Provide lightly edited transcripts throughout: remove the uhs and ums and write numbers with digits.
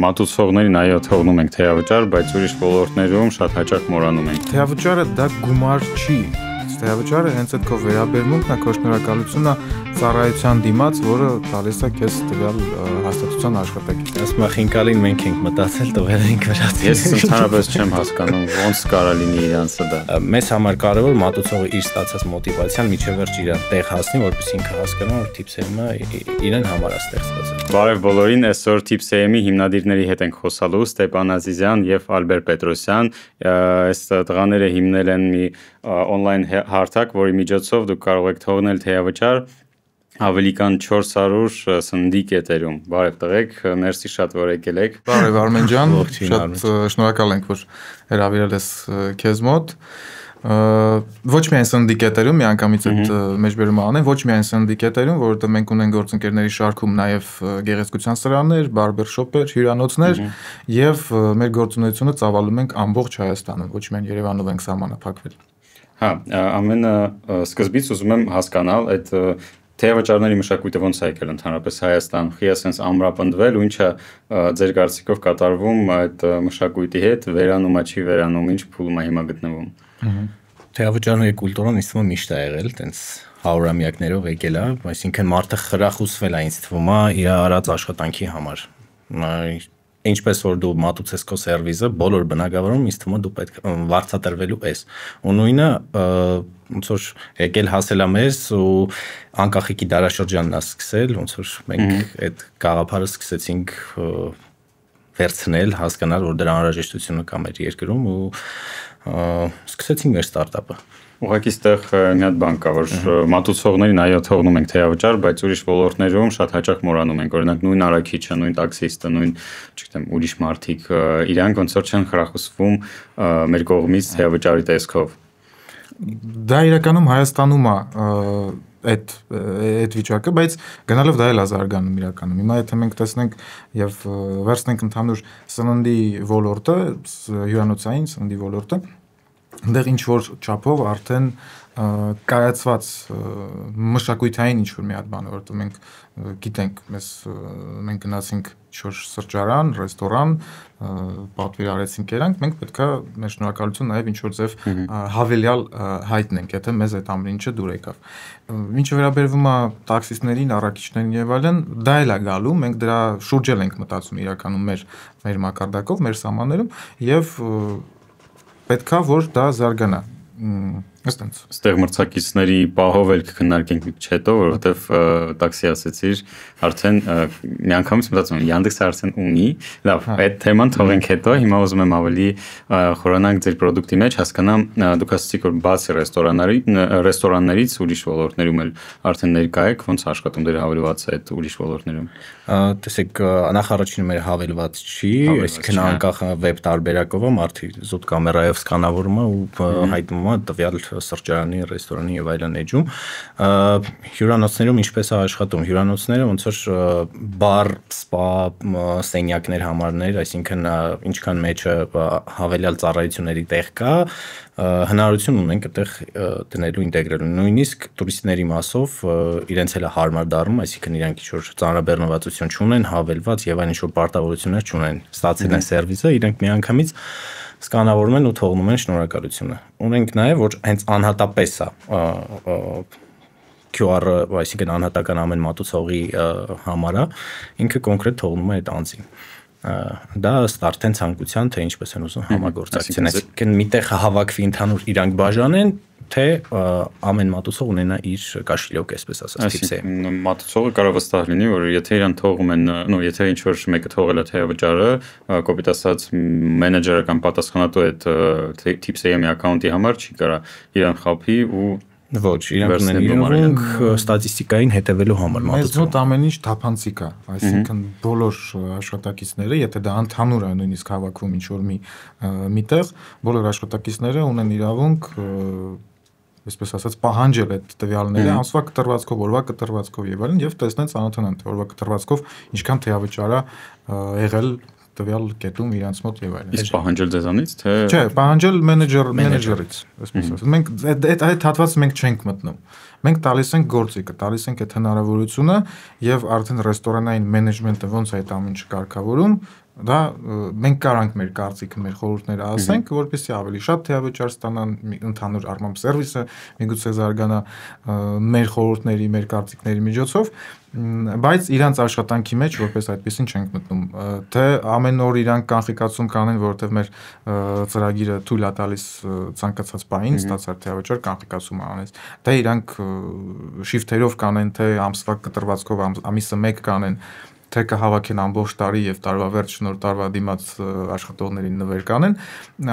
Մատուցողներին այո թողնում ենք թեյավճար, բայց ուրիշ ոլորտներում շատ հաճախ մոռանում ենք։ Թեյավճարը դա գումար չի։ Թեյավճարը հենց այդ քո վերաբերմունքն է, քո շնորհակալությունը ծառայության դիմաց, որը տալիս է քեզ տվյալ հաստատության աշխատակից։ Ասում եմ խինկալին մենք ենք մտածել, տվել ենք վրացի։ Ես ընդհանրապես չեմ հասկանում ոնց կարա լինի իրանցը դա։ Մեզ համար կարևոր մատուցողը իր ստացած մոտիվացիան միջև վերջ իր տեղ հասնի, որպեսզի ինքը հասկանա, որ TIPSM-ը իրեն համար է ստեղծված։ Բարև բոլորին, այսօր TIPSM-ի հիմնադիրների հետ ենք խոսալու Ստեփան Ազիզյան եւ Ալբեր Պետրոսյան։ Այս տղաները հիմնել են մի on-line հարթակ, որի միջոցով դուք կարող եք թողնել թեյավճար ավելի քան 400 սննդի կետերում։ Բարև տղեկ, մերսի շատ որ եկել եք։ Բարև Արմեն ջան, շատ շնորհակալ ենք, որ հրավիրել ես քեզ մոտ։ Ոչ միայն սննդի կետերում, միանգամից այդ մեջբերումը անեն, ոչ միայն սննդի կետերում, որովհետև մենք ունենք գործընկերների շարքում նաև գեղեցկության սրաններ, բարբեր շոպեր, հյուրանոցներ եւ մեր գործունեությունը ծավալում ենք ամբողջ Հայաստանում, ոչ միայն Երևանով ենք սահմանափակվել։ Հա, ամենը սկզբից ուզում եմ հասկանալ այդ թեյավճարների մշակույթը ոնց է եկել ընդհանրապես Հայաստան, խի է sense ամրապնդվել ու ինչա ձեր կարծիքով կատարվում այդ մշակույթի հետ, վերանումա չի վերանում, ինչ փուլում է հիմա գտնվում։ Թեյավճարների կուլտուրան ինձ թվում է միշտ է եղել, տենց 100-ամյակներով եկել է, այսինքն մարդը խրախուսվել է ինձ թվում է իր արած աշխատանքի համար։ Ինչպես որ դու մատուցես քո սերվիսը, բոլոր բնակավարում ինձ թվում է դու պետք է վարձատրվելու ես։ Ու նույնը ոնց որ եկել հասել է մեզ ու անկախիկի դարաշրջանն է սկսել, ոնց որ մենք այդ գաղափարը սկսեցինք վերցնել, հասկանալ, որ դրա անհրաժեշտությունը կա մեր երկրում ու սկսեցինք մեր ստարտափը։ Ուղղակի ստեղ մի հատ բան կա, որ մատուցողներին այո թողնում ենք թեյավճար, բայց ուրիշ ոլորտներում շատ հաճախ մոռանում ենք, օրինակ նույն արաքիչը, նույն տաքսիստը, նույն, չգիտեմ, ուրիշ մարդիկ, իրանք ոնց որ չեն խրախուսվում մեր կողմից թեյավճարի տեսքով։ Դա իրականում Հայաստանում է այդ վիճակը, բայց գնալով դա էլ է զարգանում իրականում։ Հիմա եթե մենք տեսնենք եւ վերցնենք ընդհանուր սննդի ոլորտը, հյուրանոցային սննդի ոլորտը, այնտեղ ինչ որ չափով արդեն կայացված մշակութային ինչ որ մի հատ բան է, որովհետեւ մենք գիտենք, մենք գնացինք ինչ-որ սրճարան, ռեստորան, պատվիր արեցինք երանք, մենք պետքա մեր շնորհակալություն նաև ինչ-որ ձև հավելյալ հայտնենք, եթե մեզ այդ ամեն ինչը դուր եկավ։ Ինչը վերաբերվում է տաքսիստներին, առաքիչներին եւ այլն, դա էլ է գալու, մենք դրա շուրջել ենք մտածում իրականում մեր մակարդակով, մեր սահմաններում եւ պետքա որ դա զարգանա։ Այստենց։ Ստեղ մրցակիցների պահով էլ կքննարկենք մի քիչ հետո, որովհետև տաքսի ասեցիր, արդեն միանգամից մտածում եմ, Yandex-ը արդեն ունի, լավ, այդ թեման թողենք հետո, հիմա ուզում եմ ավելի խորանանք ձեր product-ի մեջ, հասկանամ, դուք ասացիք, որ բացի ռեստորաններից ուրիշ ոլորտներում էլ արդեն ներկա եք, ոնց աշխատում դեր հավելված է այդ ուրիշ ոլորտներում։ Տեսեք, նախ առաջինը մեր հավելված չի, այսինքն անկախ վեբ տարբերակով է, մարդի զուտ կամերայով սկանավորում է ու հայտնում է տվյալ սրճարանի, ռեստորանի եւ այլն էջում։ Հյուրանոցներում ինչպես է աշխատում։ Հյուրանոցները ոնց որ բար, սպա, սենյակներ, համարներ, այսինքն ինչքան մեջը հավելյալ ծառայությունների տեղ կա, հնարավորություն ունենք այդտեղ դնելու ինտեգրելու։ Նույնիսկ տուրիստների մասով իրենց էլ է հարմար դառնում, այսինքն իրանք ինչ-որ ծանրաբեռնվածություն չունեն, հավելված եւ այն ինչ-որ պարտավորություններ չունեն, ստացել են սերվիսը, իրենք միանգամից սկանավորում են ու թողնում են շնորհակալությունը։ Ունենք նաև, որ հենց անհատապես է QR-ը, այսինքն անհատական ամեն մատուցողի համար է, ինքը կոնկրետ թողնում է այդ անձին։ Դա ստարտեն ցանկության, թե ինչպես են ուզում համագործակցեն, այսինքն միտեղ հավաքվի ընդհանուր իրանք բաժանեն, թե ամեն մատուցող ունենա իր կաշիլյոկ, այսպես ասած, TIPSM-ը։ Մատուցողը կարող վստահ լինի, որ եթե իրան թողում են, եթե ինչ որ մեկը թողել է թեյավճարը, կոպիտ ասած մենեջերը կամ պատասխանատու այդ TIPSM-ի account-ի համար չի կարա իրան խափի ու ոչ, իրանք ունեն իրավունք ստատիստիկային հետևելու համար մատուցում։ Մեզ մոտ ամեն ինչ թափանցիկ է, այսինքն բոլոր աշխատակիցները, եթե դա ընդհանուր է նույնիսկ հավաքվում ինչ որ միտեղ, բոլոր աշխատակիցները ունեն իրավունք այսպես ասած պահանջել այդ տվյալները ամսվա կտրվածքով, օրվա կտրվածքով եւ այլն եւ տեսնեն ծանոթանան թե օրվա կտրվածքով ինչքան թեյավճար է եղել տվյալ կետում իրանց մոտ եւ այլն։ Իսկ պահանջել ձեզանից թե Չէ, պահանջել մենեջերից, այսպես ասած։ Մենք այդ հատվածը մենք չենք մտնում։ Մենք տալիս ենք գործիքը, տալիս ենք այդ հնարավորությունը եւ արդեն ռեստորանային մենեջմենտը ոնց է այդ ամենը կարգավորում, դա մենք կարանք մեր կարծիքը, մեր խորհուրդները ասենք, որպեսզի ավելի շատ թեավճար ստանան, ընդհանուր առմամբ սերվիսը միգուցե զարգանա մեր խորհուրդների, մեր կարծիքների միջոցով, բայց իրանց աշխատանքի մեջ որպես այդպեսին չենք մտնում, թե ամեն օր իրանք կանխիկացում կանեն, որովհետև մեր ծրագիրը թույլ է տալիս ցանկացած բանին ստացար թեավճար կանխիկացում անես, թե իրանք շիֆթերով կանեն, թե ամսվա կտրվածքով ամիսը 1 կանեն, թե կհավաքեն ամբողջ տարի եւ տարվա վերջ նոր տարվա դիմաց աշխատողներին նվեր կանեն,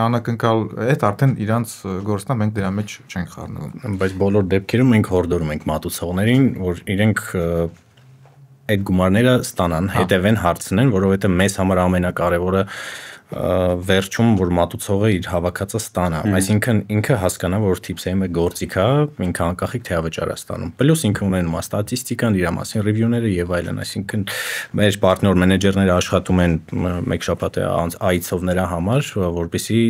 անակնկալ այդ արդեն իրանց գործնա մենք դրա մեջ չենք խառնվում։ Բայց բոլոր դեպքերում մենք հորդորում ենք մատուցողներին, որ իրենք այդ գումարները ստանան, հետևեն, հարցնեն, որովհետեւ մեզ համար ամենակարևորը վերջում որ մատուցողը իր հավաքածը ստանա, այսինքն ինքը հասկանա, որ TIPS-ը գործիք է, ինքը անկախիկ թեավճար է ստանում։ Պլյուս ինքը ունենում է ստատիստիկան, իր մասին ռիվյուները եւ այլն, այսինքն մեր պարտներ մենեջերները աշխատում են մեկ շաբաթ անց այցով նրա համար, որպեսզի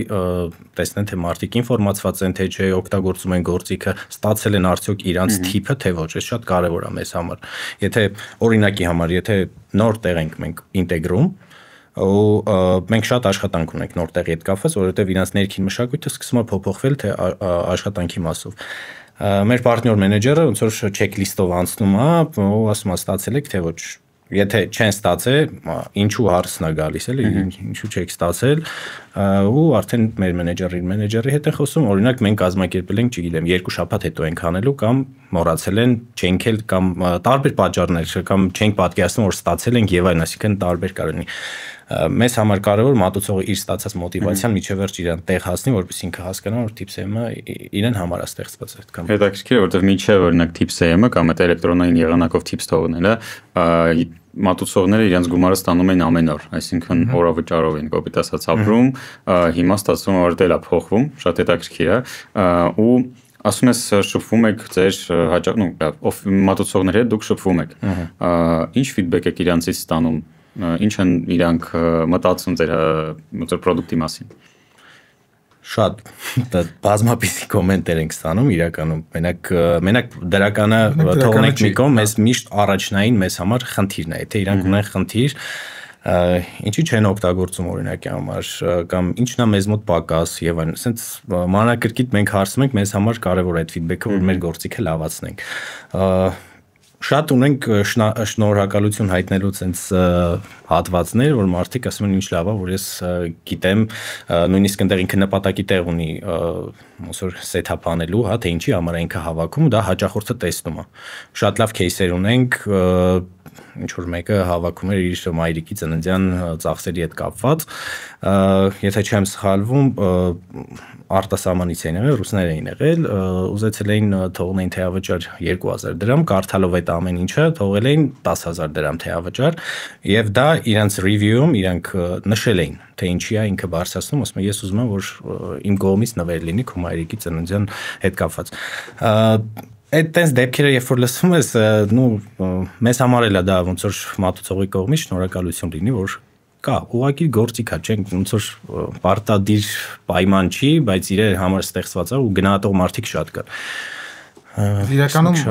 տեսնեն թե մարդիկ ինֆորմացված են, թե չէ, օգտագործում են գործիքը, ստացել են արդյոք իրանց թիփը, թե ոչ, այս շատ կարեւոր է մեզ համար։ Եթե օրինակի համար, եթե նոր տեղ ենք մենք ինտեգրում ու մենք շատ աշխատանք ունենք նոր տեղի հետ կապված, որովհետև իրանց ներքին մշակույթը սկսում է փոփոխվել թե աշխատանքի մասով։ Մեր պարտներ մենեջերը ոնց որ չեքլիստով անցնում է ու ասում է ստացել եք թե ոչ։ Եթե չեն ստացել, ինչու հարցն է գալիս, էլի, ինչու չեք ստացել, ու արդեն մեր մենեջերի հետ են խոսում, օրինակ մենք կազմակերպել ենք, չգիտեմ, 2 շաբաթ հետո ենք անելու կամ մոռացել են, չենք էլ կամ տարբեր պատճառներ, կամ չենք պատկերացնում, որ ստացել ենք եւ այլն, այսինքն տարբեր կարող լինի։ Մեզ համար կարևոր մատուցողը իր ստացած մոտիվացիան միջև վերջ իրան տեղ հասնի, որպեսզի ինքը հասկանա, որ TIPS-ը իրեն համար է ստեղծված այդքան։ Հետաքրքիր է, որովհետև միջև օրինակ TIPS-ը կամ այդ էլեկտրոնային եղանակով TIPS թողնելը մատուցողները իրենց գումարը ստանում են ամեն օր, այսինքն օրավճարով են կոպիտ ասած ապրում, հիմա ստացվում է որ դա փոխվում, շատ հետաքրքիր է, ու ասում ես շփվում եք ձեր հաճախ, մատուցողների հետ դուք շփվում եք, ինչ ֆիդբեք եք իրանցից ստանում, ինչ են իրանք մտածում ձեր պրոդուկտի մասին։ Շատ բազմապիսի կոմենտեր ենք ստանում իրականում, մենակ դրականը թողնենք մի կողմ, մեզ միշտ առաջնային մեզ համար խնդիրն է, եթե իրանք ունեն խնդիր, ինչի չեն օգտագործում օրինակի համար, կամ ինչն է մեզ մոտ պակաս եւ այլն, ասենց մանրակրկիտ մենք հարցնում ենք, մեզ համար կարեւոր է այդ ֆիդբեքը, որ մեր գործիքը լավացնենք։ Շատ ունենք շնորհակալություն հայտնելու ցենց հատվածներ, որ մարդիկ ասում են ինչ լավ է, որ ես գիտեմ, նույնիսկ այնտեղ ինքը նպատակի տեղ ունի ոնց որ սեթափ անելու, հա, թե ինչի համար ինքը հավաքում, դա հաճախորդը տեսնում է։ Շատ լավ кейսեր ունենք, ինչ որ մեկը հավաքում էր իր մայրիկի ծննդյան ծախսերի հետ կապված, եթե չեմ սխալվում, արտասահմանից էին եղել, ռուսներ էին եղել, ուզեցել էին թողնեին թեավճար 2000 դրամ, կարդալով այդ ամեն ինչը թողել էին 10000 դրամ թեավճար, եւ դա իրանց review-ում իրանք նշել էին, թե ինչի է ինքը բարձրացնում, ասում եմ ես ուզում եմ որ իմ կողմից նվեր լինի քո մայրիկի ծննդյան հետ կապված։ Այդ տես դեպքերը երբ որ լսում ես, մեզ համար էլ է դա ոնց որ մատուցողի կողմից շնորհակալություն լինի, որ կա, ուղղակի գործիք է, չենք ոնց որ պարտադիր պայման չի, բայց իրեր համար ստեղծված է ու գնահատող մարդիկ շատ կան։ Իրականում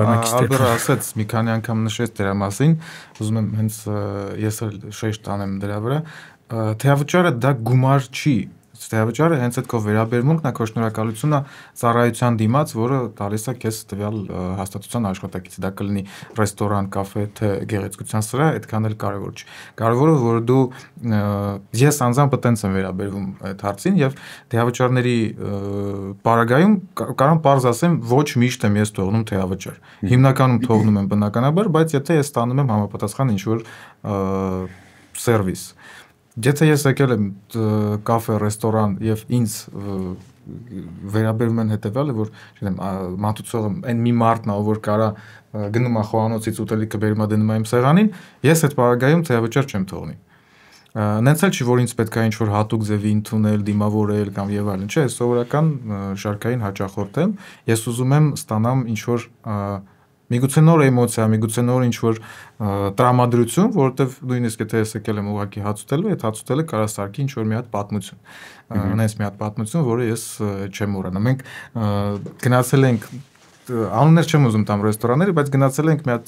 Ալբերը ասաց մի քանի անգամ նշեց դրա մասին, ուզում եմ հենց ես էլ շեշտ տանեմ դրա վրա, թեավճարը դա գումար չի, թեավճարը հենց այդ քո վերաբերմունքն է, քո շնորհակալությունը ծառայության դիմաց, որը տալիս է քեզ տվյալ հաստատության աշխատակից, դա կլինի ռեստորան, կաֆե, թե գեղեցկության սրահ, այդքան էլ կարևոր չի։ Կարևորը որ դու ես անձամբ այտենց եմ վերաբերվում այդ հարցին եւ թեավճարների պարագայում կարող պարզ ասեմ, ոչ միշտ եմ ես թողնում թեավճար։ Հիմնականում թողնում եմ բնականաբար, բայց եթե ես ստանում եմ համապատասխան ինչ որ սերվիս Եթե ես եկել եմ կաֆե, ռեստորան եւ ինձ վերաբերում են հետեւյալը, որ չգիտեմ, մատուցողը այն մի մարդն է, որ կարա գնում է խոհանոցից ուտելիքը բերում է դնում է իմ սեղանին, ես այդ պարագայում թեավճար չեմ թողնի։ Նենց էլ չի, որ ինձ պետք է ինչ-որ հատուկ ձևի ընդունել, դիմավորել կամ եւ այլն, չէ, սովորական շարքային հաճախորդ եմ, ես ուզում եմ ստանամ ինչ-որ Միգուցե նոր էմոցիա, միգուցե նոր ինչ-որ տրամադրություն, որովհետև նույնիսկ եթե ես եկել եմ ուղղակի հաց ուտելու, այդ հաց ուտելը կարա սարքի ինչ-որ մի հատ պատմություն։ Նենց մի հատ պատմություն, որը ես չեմ մոռանա։ Մենք գնացել ենք անուններ չեմ ուզում տամ ռեստորանների, բայց գնացել ենք մի հատ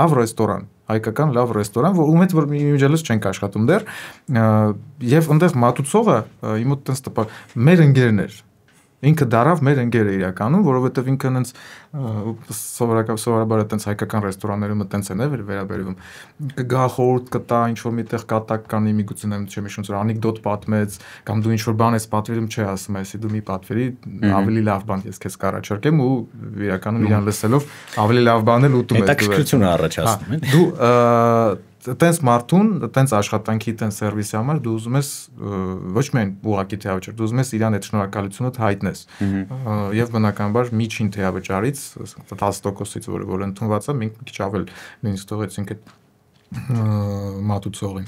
լավ ռեստորան, հայկական լավ ռեստորան, ում հետ որ իմիջիալս չենք աշխատում դեռ, եւ այնտեղ մատուցողը իմ մոտ տենց տպա մեր ընկերն էր։ Ինքը դարավ մեր ընկերը իրականում, որովհետև ինքը այնց սովորաբար այդպես հայկական ռեստորաններում այդպես են վերաբերվում։ Կգա խորհուրդ կտա, ինչ որ միտեղ կատակ կանի, միգուցե նայում չեմ հիշում, որ անեկդոտ պատմեց, կամ դու ինչ որ բան ես պատվիրում չի ասում, այսի դու մի պատվիրի, ավելի լավ բան ես քեզ կառաջարկեմ ու իրականում իրան լսելով ավելի լավ բաներ ուտում ես։ Հետաքրքրություն առաջացնում են։ Դու տենց մարդուն, տենց աշխատանքի, տենց սերվիսի համար դու ուզում ես ոչ միայն ուղղակի թեավճար, դու ուզում ես իրան այդ շնորհակալությունդ հայտնես։ Եվ բնականաբար միջին թեավճարից 10%-ից որ ընդունված է, մենք մի քիչ ավել նույնիսկ թողեցինք այդ մատուցողին։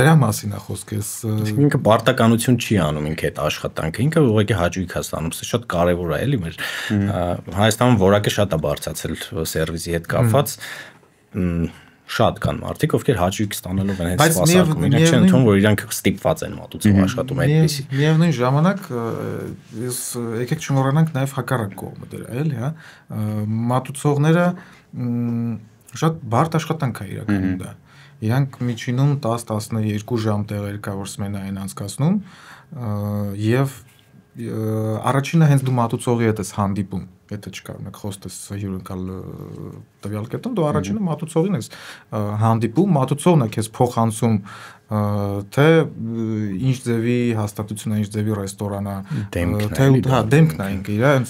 Դրա մասին է խոսքս։ Ինքը պարտականություն չի անում ինքը այդ աշխատանքը, ինքը ուղղակի հաճույք է ստանում, սա շատ կարևոր է էլի մեր Հայաստանում որակը շատ է բարձրացել սերվիսի հետ կապված։ Շատ կան մարդիկ, ովքեր հաճույք ստանալով են հենց սպասարկում, իրենք չեն ընդունում, որ իրանք ստիպված են մատուցում աշխատում այդպեսի։ Միևնույն ժամանակ ես եկեք չմոռանանք նաև հակառակ կողմը դրա, էլի, հա։ Մատուցողները շատ բարդ աշխատանք է իրականում դա։ Իրանք միջինում 10-12 ժամ տեղեր կա, որ սմենա են անցկացնում, եւ առաջինը հենց դու մատուցողի հետ ես հանդիպում, եթե չկարողանաս եք խոստես հյուրընկալ տվյալ կետում, դու առաջինը մատուցողին ես հանդիպում, մատուցողն է քեզ փոխանցում թե ինչ ձևի հաստատությունն է, ինչ ձևի ռեստորանն է, թե հա դեմքն է ինքը իր, հենց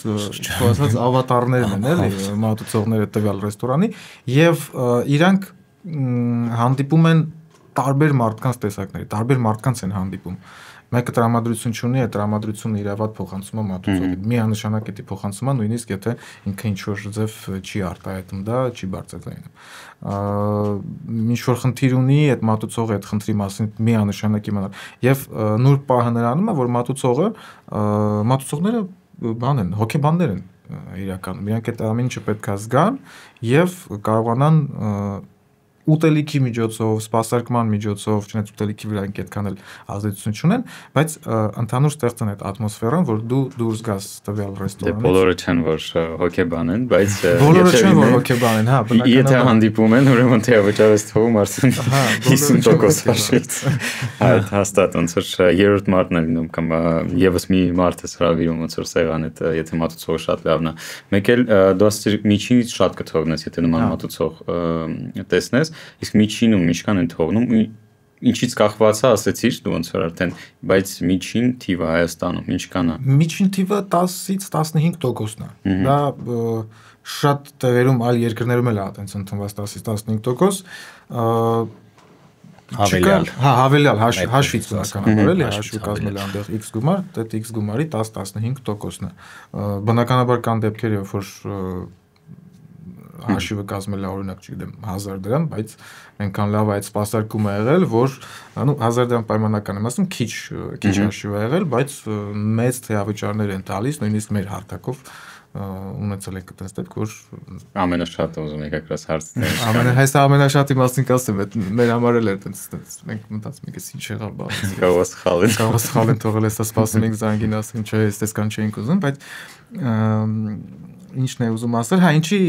ասած ավատարներն են, էլի, մատուցողները տվյալ ռեստորանի, եւ իրանք հանդիպում են տարբեր մարդկանց տեսակների, տարբեր մարդկանց են հանդիպում։ Մեկը տրամադրություն չունի, այդ տրամադրությունը իրավատ փոխանցում է մատուցողին։ Միանշանակ է փոխանցում է, նույնիսկ եթե ինքը ինչ որ ձև չի արտահայտում դա, չի բարձրացնում։ Ինչ որ խնդիր ունի, այդ մատուցողը այդ խնդրի մասին միանշանակ իմանալ։ Եվ նուրբ պահը նրանում է, որ մատուցողները բան են, հոգեբաններ են իրականում։ Իրանք այդ ամեն ինչը պետք է զգան եւ կարողանան ուտելիքի միջոցով, սպասարկման միջոցով, չնայած ուտելիքի վրա ինքան էլ ազդեցություն չունեն, բայց ընդհանուր ստեղծեն այդ ատմոսֆերան, որ դու դուրս գաս տվյալ ռեստորանից։ Բոլորը չեն որ հոգեբան են, բայց բոլորը չեն որ հոգեբան են, հա, բնականաբար։ Եթե հանդիպում են, ուրեմն թեավճարից թվում արդեն 50% հաշվից։ Այդ հաստատ ոնց որ երրորդ մարտն է լինում կամ եւս մի մարդ է հravirում ոնց որ սեղան այդ եթե մատուցողը շատ լավն է։ Մեկ էլ դու ասեցիր միջինից շատ կթողնես, եթե նման մատուցող տեսնես, իսկ միջինում ինչքան են թողնում, ինչից կախված է, ասեցիր դու ոնց որ արդեն, բայց միջին թիվը Հայաստանում ինչքան է։ Միջին թիվը 10-ից 15%-ն է։ Դա շատ տեղերում այլ երկրներում էլ է այդպես ընդունված 10-ից 15%, հավելյալ, հա, հավելյալ հաշվից բնականաբար էլի, հաշվի կազմել է այնտեղ X գումար, այդ X գումարի 10-15%-ն է։ Բնականաբար կան դեպքեր, երբ որ հաշիվը կազմել է օրինակ չգիտեմ 1000 դրամ, բայց այնքան լավ այդ սպասարկումը եղել, որ 1000 դրամ պայմանական եմ ասում, քիչ հաշիվ է եղել, բայց մեծ թեավճարներ են տալիս, նույնիսկ մեր հարթակով ունեցել ենք այդպես դեպք, որ ամենաշատը ուզում եք ակրաս հարցնել։ Հեսա ամենաշատի մասին կասեմ, մեր համար էլ էր այդպես, մենք մտածում ենք, ինչ եղավ բանը։ Կարող սխալ են թողել, հեսա սպասում ենք զանգին ասում, չէ, այդքան չէինք ուզում, բայց ինչն է ուզում ասել, հա ինչի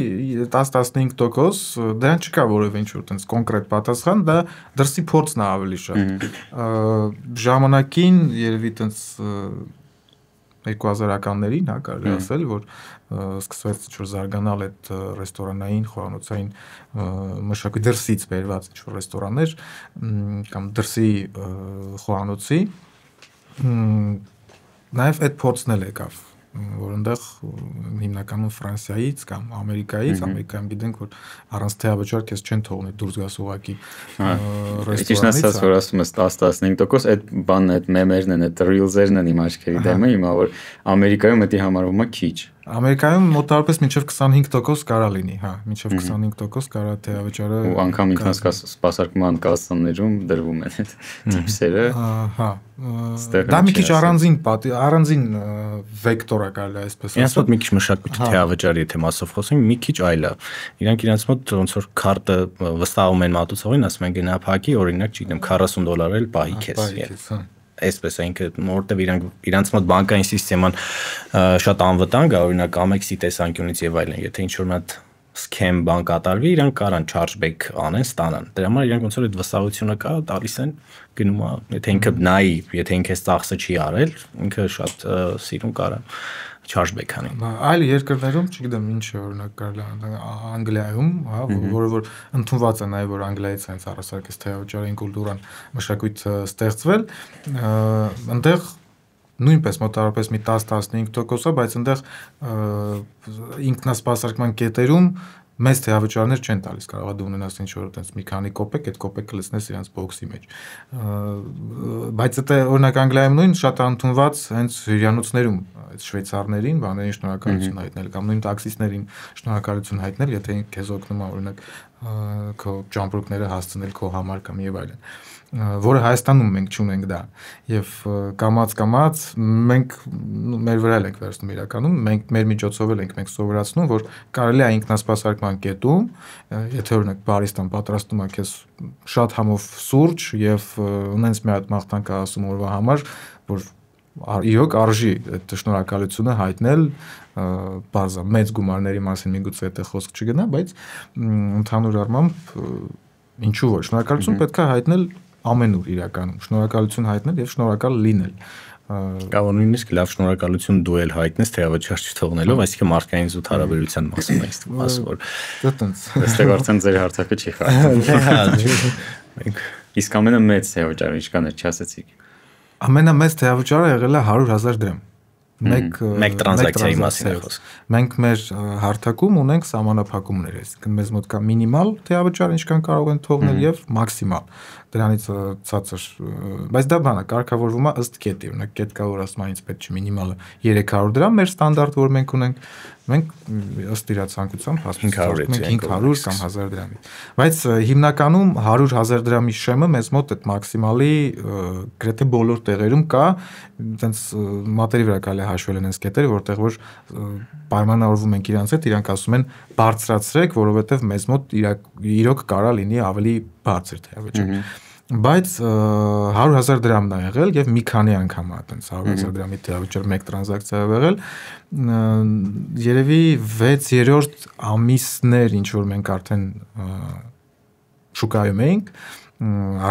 10-15% դրան չկա որևէ ինչ-որ տենց կոնկրետ պատասխան, դա դրսի փորձն է ավելի շատ։ Ժամանակին երևի տենց 2000-ականներին, հա, կարելի ասել, որ սկսվեց ինչ-որ զարգանալ այդ ռեստորանային, խոհանոցային մշակույթի դրսից բերված ինչ-որ ռեստորաններ կամ դրսի խոհանոցի, նաև այդ փորձն էլ եկավ, որ այնտեղ հիմնականում Ֆրանսիայից կամ Ամերիկայում գիտենք, որ առանց թեավճար քեզ չեն թողնի դուրս գաս ուղակի ռեստորանից։ Ինչն ասած, որ ասում ես 10-15%, այդ բանն, այդ մեմերն են, այդ reels-երն են իմ աչքերի դեմը, հիմա որ Ամերիկայում դա համարվում է քիչ։ Ամերիկայում մոտավորապես մինչև 25% կարա լինի, հա, մինչև 25% կարա թեավճարը։ Ու անգամ ինքնաս սպասարկման կասաներում դրվում են այդ տիպսերը։ Հա։ Դա մի քիչ առանձին վեկտոր է կարելի այսպես ասել։ Իրենց մոտ մի քիչ մշակույթի թեավճարի եթե մասով խոսենք, մի քիչ այլ է։ Իրանք իրենց մոտ ոնց որ քարտը վստահում են մատուցողին, ասում են գնա փակի, օրինակ, չգիտեմ, $40 էլ պահի քեզ։ այսպես է ինքը որտեվ իրանց մոտ բանկային սիստեման շատ անվտանգ է, օրինակ Amex-ի տեսանկյունից եւ այլն, եթե ինչ-որ մի հատ scam բան կատարվի, իրանք կարան chargeback անեն, ստանան։ Դրա համար իրանք ոնց որ այդ վստահությունը կա, տալիս են գնում է, եթե ինքը նայի, եթե ինքը այս ծախսը չի արել, ինքը շատ սիրուն կարա chargeback անի։ Այլ երկրներում, չգիտեմ, ինչ է օրինակ կարելի Անգլիայում, հա, որ ընդունված է նաև որ Անգլիայից այնց առասարակ այս թեավճարային կուլտուրան մշակույթը ստեղծվել, այնտեղ նույնպես մոտավորապես մի 10-15%, բայց այնտեղ ինքնասպասարկման կետերում մեծ թեավճարներ չեն տալիս, կարող է դու ունենաս ինչ-որ այդպես մի քանի կոպեկ, այդ կոպեկը լցնես իրենց բոքսի մեջ։ Բայց դա օրինակ Անգլիայում նույն շատ ընդունված հենց հյուրանոցներում այդ շվեյցարներին, բաներին շնորհակալություն հայտնել կամ նույն տաքսիստներին շնորհակալություն հայտնել, եթե քեզ օգնում է օրինակ քո ճամպրուկները հասցնել քո համար կամ եւ այլն, որը Հայաստանում մենք չունենք դա եւ կամած մենք մեր վրա ենք վերցնում իրականում մենք մեր միջոցով ենք մենք սովորացնում որ կարելի է ինքնասպասարկման կետում եթե օրինակ բարիստան պատրաստում է քեզ շատ համով սուրճ եւ ունենց մի հատ մաղթանք ասում օրվա համար որ իրոք արժի այդ շնորհակալությունը հայտնել բարձր մեծ գումարների մասին միգուցե այդտեղ խոսք չգնա բայց ընդհանուր առմամբ ինչու ոչ շնորհակալություն պետք է հայտնել ամենուր իրականում շնորհակալություն հայտնել եւ շնորհակալ լինել Կարող նույնիսկ լավ շնորհակալություն դու էլ հայտնես թեավճար չթողնելով, այսինքն մարդկային զուտ հարաբերության մասին է ասում որ դա տենց այստեղ արդեն ձեր հարցակը չի խաղում իսկ ամենամեծ թեավճարը ինչքան է չասեցիք ամենամեծ թեավճարը եղել է 100,000 դրամ մեկ տրանզակցիայի մասին է խոսքը մենք մեր հարթակում ունենք սահմանափակումներ այսինքն մեզ մոտ կա մինիմալ թեավճար ինչքան կարող են թողնել եւ մաքսիմալ դրանից ցածր բայց դա բանը կարգավորվում է ըստ կետի օրինակ կետ կա որ ասում է ինձ պետք չի մինիմալը 300 դրամ մեր ստանդարտ որ մենք ունենք մենք ըստ իր ցանկությամբ հասնում ենք 500 կամ 1000 դրամի բայց հիմնականում 100,000 դրամի շեմը մեզ մոտ այդ մաքսիմալի գրեթե բոլոր տեղերում կա այտենց մատերի վրա կարելի հաշվել են այս կետերը որտեղ որ պայմանավորվում ենք իրանց հետ իրանք ասում են բարձրացրեք որովհետեւ մեզ մոտ իրոք կարա լինի ավելի բարձր թեավճար բայց 100,000 դրամն է եղել եւ մի քանի անգամ այտենց 100,000 դրամի թեավճար մեկ տրանզակցիա է եղել երևի 6-րդ ամիսներ ինչ որ մենք արդեն շուկայում էինք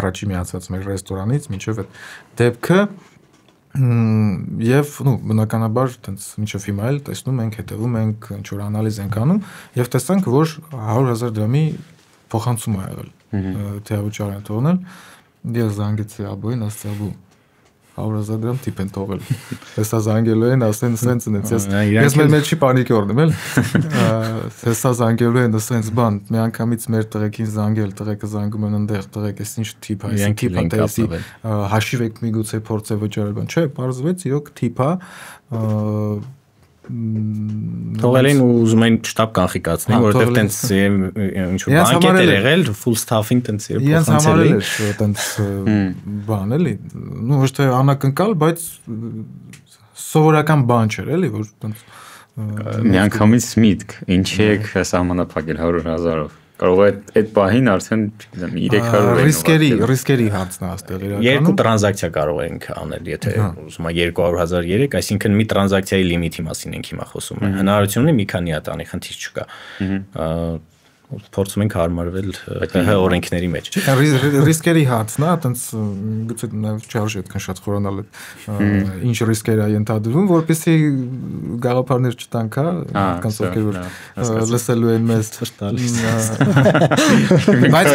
առաջի միացած մեր ռեստորանից մինչեւ այդ դեպքը եւ բնականաբար այտենց մինչեւ հիմա էլ տեսնում ենք հետեւում ենք ինչ որ անալիզ ենք անում եւ տեսանք որ 100,000 դրամի փոխանցում է եղել թեավճար են թողնել ես զանգեցի աբոյին ասացի աբու 100,000 դրամ տիպ են թողել հեսա զանգելու են ասեն սենց ունեցես ես մեր չի պանիկի օրնում էլ հեսա զանգելու են ասենց բան միանգամից մեր տղեկին զանգել տղեկը զանգում են այնտեղ տղեկ էս ինչ տիպ է այս տիպը տեսի հաշիվ եք միգուցե փորձե վճարել բան չէ բարձվեց իրոք տիպ է Թողել են ու ուզում են շտապ կանխիկացնեն, որովհետև տենց ինչ որ բանկետ էր եղել, full staffing տենց փոխանցել էր տենց բան էլի, ոչ թե անակնկալ, բայց սովորական բան չէր էլի, որ տենց միանգամից միտք, ինչի եք սահմանափակել 100,000-ով Կարող է այդ պահին արդեն 300 ռիսկերի հարցն է այստեղ իրականում Երկու տրանզակցիա կարող ենք անել, եթե ուզում ա 200,003, այսինքն մի տրանզակցիայի լիմիթի մասին ենք հիմա խոսում։ Հնարավորություն ունի մի քանի հատ անի, խնդիր չկա։ Փորձում ենք հարմարվել ՀՀ օրենքների մեջ։ Ռիսկերի հարցն է, այտենց գուցե նաև չարժի այդքան շատ խորանալ ինչ ռիսկեր է ենթադրվում, որպեսզի գաղափարներ չտանք, կանց ովքեր որ լսելու են մեզ տալիս։ Բայց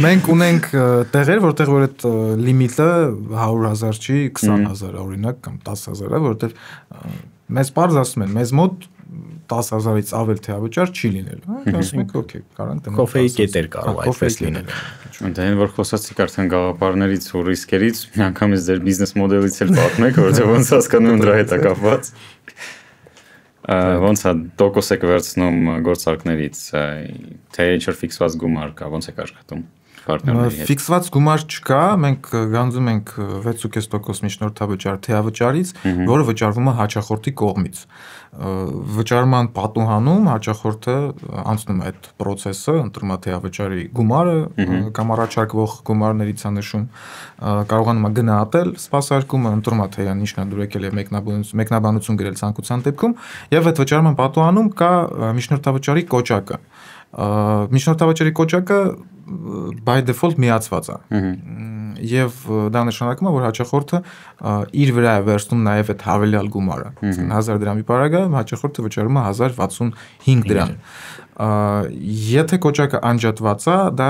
մենք ունենք տեղեր, որտեղ որ այդ լիմիտը 100,000 չի, 20,000 օրինակ կամ 10,000 է, որովհետև մեզ բարձ ասում են, մեզ մոտ 10,000-ից ավել թեավճար չի լինելու, ասում ենք, օքեյ, կարանք տնենք կոֆեի կետեր կարող այդպես լինել։ Դա այն որ խոսացիք արդեն գաղափարներից ու ռիսկերից, միանգամից ձեր բիզնես մոդելից էլ պատմեք, որովհետև ոնց հասկանում դրա հետ է կապված։ Ոնց է տոկոս եք վերցնում գործարքներից, թե ինչ-որ ֆիքսված գումար կա, ոնց եք աշխատում։ պարտներների հետ։ Ֆիքսված գումար չկա, մենք գանձում ենք 6.5% միջնորդավճար թեավճարից, որը վճարվում է հաճախորդի կողմից։ Վճարման պատուհանում հաճախորդը անցնում է այդ process-ը, ընտրում է թեավճարի գումարը կամ առաջարկվող գումարներից է նշում, կարողանում է գնահատել սպասարկումը, ընտրում է թե իրան ինչն է դուր եկել եւ մեկնաբանություն գրել ցանկության դեպքում, եւ այդ վճարման պատուհանում կա միջնորդավճարի կոճակը։ Միջնորդավճարի կոճակը by default միացված է։ Եվ դա նշանակում է, որ հաճախորդը իր վրա է վերցնում նաև այդ հավելյալ գումարը։ 1000 դրամի պարագա հաճախորդը վճարում է 1065 դրամ։ Եթե կոճակը անջատված է, դա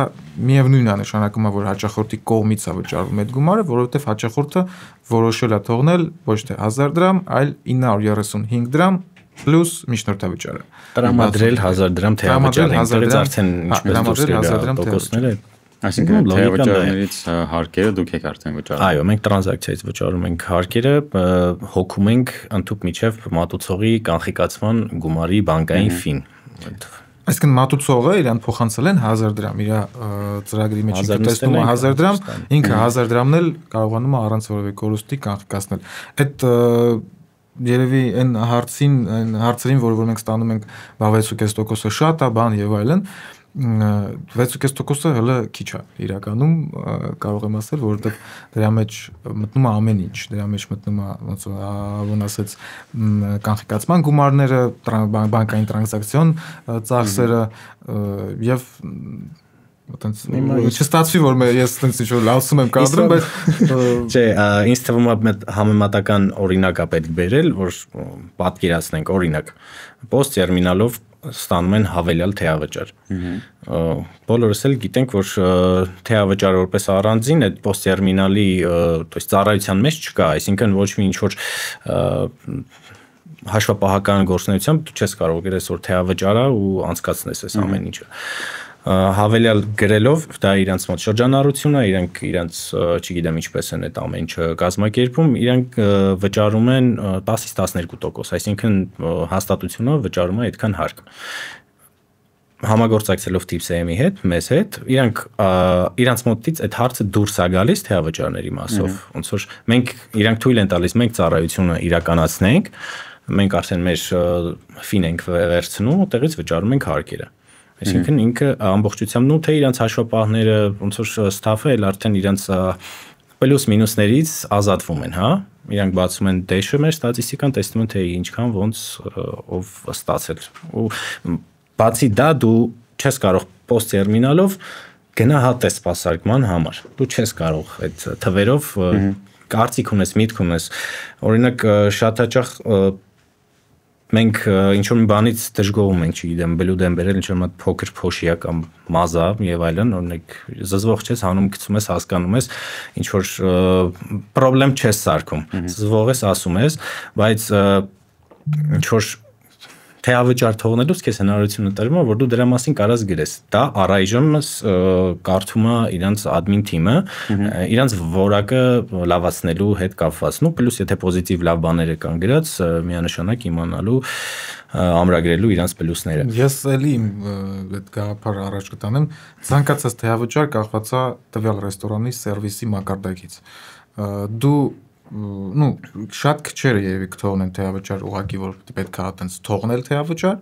միևնույնն է նշանակում է, որ հաճախորդի կողմից է վճարվում այդ գումարը, որովհետև հաճախորդը որոշել է թողնել ոչ թե 1000 դրամ, այլ 935 դրամ պլյուս միջնորդավճարը։ Տրամադրել 1000 դրամ թեավճար, այնտեղից արդեն ինչպես դուրս գա տոկոսները։ Այսինքն թեավճարներից հարկերը դուք եք արդեն վճարում։ Այո, մենք տրանզակցիայից վճարում ենք հարկերը, հոգում ենք ընդհանուր միջև մատուցողի կանխիկացման գումարի բանկային ֆին։ Այսինքն մատուցողը իրան փոխանցել են 1000 դրամ, իր ծրագրի մեջ տեսնում է 1000 դրամ, ինքը 1000 դրամն էլ կարողանում է առանց որևէ կորուստի կանխիկացնել։ Այդ երևի այն հարցերին, որ մենք ստանում ենք 6.5%-ը շատ է, բան եւ այլն, 6.5%-ը հələ քիչ է իրականում, կարող եմ ասել, որովհետեւ դրա մեջ մտնում է ամեն ինչ, դրա մեջ մտնում է ոնց որ ասած կանխիկացման գումարները, բանկային տրանզակցիոն ծախսերը եւ այտենց չստացվի որ ես այտենց ինչ-որ լավսում եմ կադրում, բայց չէ, ինձ թվում է համեմատական օրինակ է պետք բերել, որ պատկերացնենք օրինակ post տերմինալով ստանում են հավելյալ թեավճար։ Բոլորս էլ գիտենք, որ թեավճարը որպես առանձին այդ post տերմինալի, то есть ծառայության մեջ չկա, այսինքն ոչ մի ինչ-որ հաշվապահական գործունեությամբ դու չես կարող գրես որ թեավճարա ու անցկացնես այս ամեն ինչը։ Հավելյալ գրելով դա իրանց մոտ շրջանառություն է, իրանք իրանց չգիտեմ ինչպես են այդ ամեն ինչը կազմակերպում, իրանք վճարում են 10-ից 12%, այսինքն հաստատությունը վճարում է այդքան հարկ։ Համագործակցելով TIPS-ի հետ, մեզ հետ, իրանք մոտից այդ հարցը դուրս է գալիս թեավճարների մասով, ոնց որ մենք իրանք թույլ են տալիս մենք ծառայությունը իրականացնենք, մենք արդեն մեր ֆին ենք վերցնում ու տեղից վճարում ենք հարկերը։ Այսինքն ինքը ամբողջությամբ նու թե իրանց հաշվապահները ոնց որ ստաֆը էլ արդեն իրանց պլյուս մինուսներից ազատվում են, հա։ Իրանք բացում են դեշը մեր ստատիստիկան, տեսնում են թե ինչքան ոնց ով ստացել։ Ու բացի դա դու չես կարող post տերմինալով գնահատես սպասարկման համար։ Դու չես կարող այդ թվերով կարծիք ունես, միտք ունես։ Օրինակ շատ հաճախ մենք ինչ-որ մի բանից դժգոհում ենք, չգիտեմ, բլուդ են բերել ինչ-որ մի փոքր փոշիա կամ մազա եւ այլն, օրինակ զզվող չես հանում, գցում ես, հասկանում ես, ինչ-որ պրոբլեմ չես սարքում։ Զզվող ես, ասում ես, բայց ինչ-որ թեավճար թողնելուց քեզ հնարավորություն տրվում է, որ դու դրա մասին կարաս գրես։ Դա առայժմ կարդում է իրանց admin թիմը, իրանց որակը լավացնելու հետ կապված։ Նու պլյուս եթե պոզիտիվ լավ բաներ կան գրած, միանշանակ իմանալու ամրագրելու իրանց պլյուսները։ Ես էլի այդ գաղափարը առաջ կտանեմ, ցանկացած թեավճար կախված է տվյալ ռեստորանի սերվիսի մակարդակից։ Դու շատ քչերը երևի կթողնեն թեավճար ուղղակի որ պետք է այտենց թողնել թեավճար,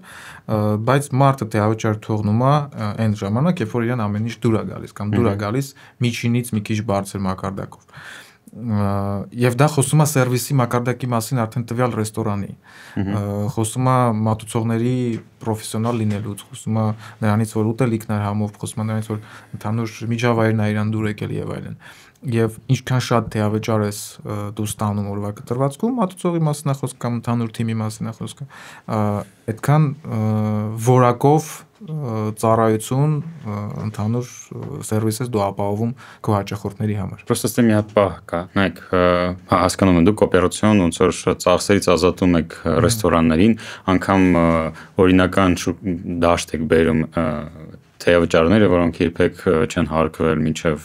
բայց մարդը թեավճար թողնում է այն ժամանակ, երբ որ իրան ամեն ինչ դուր է գալիս կամ դուր է գալիս միջինից մի քիչ բարձր մակարդակով։ Եվ դա խոսում է սերվիսի մակարդակի մասին արդեն տվյալ ռեստորանի, խոսում է մատուցողների պրոֆեսիոնալ լինելուց, խոսում է նրանից որ ուտելիքն է համով, խոսում է նրանից որ ընդհանուր միջավայրն է իրան դուր եկել եւ այլն։ Եվ ինչքան շատ թեավճար ես դու ստանում օրվա կտրվածքում, մատուցողի մասին է խոսքը կամ ընդհանուր թիմի մասին է խոսքը, այդքան որակով ծառայություն ընդհանուր սերվիսես դու ապահովում քո հաճախորդների համար։ Պրոստը մի հատ բան կա, նայեք, հասկանում եմ դուք օպերացիոն ոնց որ ծախսերից ազատում եք ռեստորաններին, անգամ օրինական դաշտ եք բերում թեավճարները, որոնք երբեք չեն հարկվել մինչև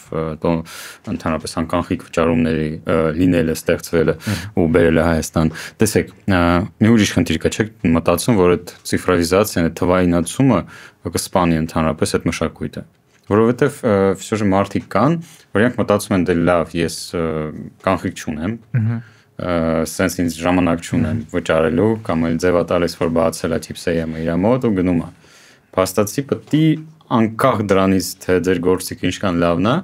ընդհանրապես անկանխիկ վճարումների լինելը, ստեղծվելը ու բերելը Հայաստան։ Տեսեք, մի ուրիշ խնդիր կա, չեք մտածում, որ այդ ցիֆրովիզացիան, այդ թվայինացումը կսպանի ընդհանրապես այդ մշակույթը։ որովհետև всё же մարդիկ կան, որ իրանք մտածում են դե լավ, ես կանխիկ չունեմ, sense ինձ ժամանակ չունեմ վճարելու, կամ էլ ձևա տալիս, որ բացել է TIPS-ը իր մոտ ու գնում է։ Փաստացի պետք է անկախ դրանից, թե ձեր գործիքը ինչքան լավն է,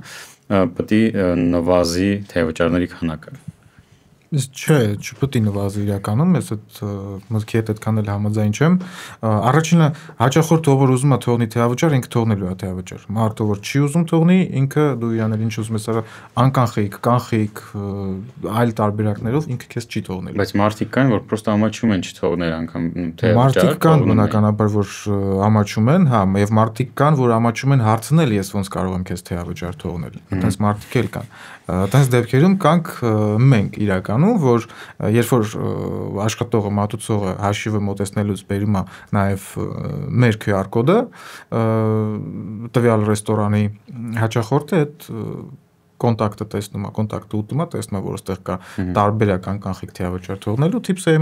պետք է նվազի թեյավճարների քանակը։ Չէ, չպետք է նվազի իրականում, ես այդ մտքի հետ այդքան էլ համաձայն չեմ։ Առաջինը հաճախորդը ով որ ուզում է թողնի թեյավճար, ինքը թողնելու է թեյավճար։ Մարդը որ չի ուզում թողնի, ինքը դու իրանել ինչ ուզում ես, անկանխիկ, կանխիկ, այլ տարբերակներով ինքը քեզ չի թողնելու։ Բայց մարդիկ կան, որ պրոստը ամաչում են չթողնել անգամ թեյավճար։ Մարդիկ կան բնականաբար, որ ամաչում են, հա, եւ մարդիկ կան, որ ամաչում են հարցնել, ես ոնց կարող եմ քեզ թեյավճար թողնել։ Այդպես մարդիկ էլ կան։ Այդպես դեպքերում կանք մենք իրականում, որ երբ որ աշխատողը, մատուցողը հաշիվը մոտեցնելուց բերում է նաև մեր QR կոդը, տվյալ ռեստորանի հաճախորդը այդ կոնտակտը տեսնում է, կոնտակտը ուտում է, տեսնում է, որ այստեղ կա տարբերակ անկանխիկ թեյավճար թողնելու TIPS-ը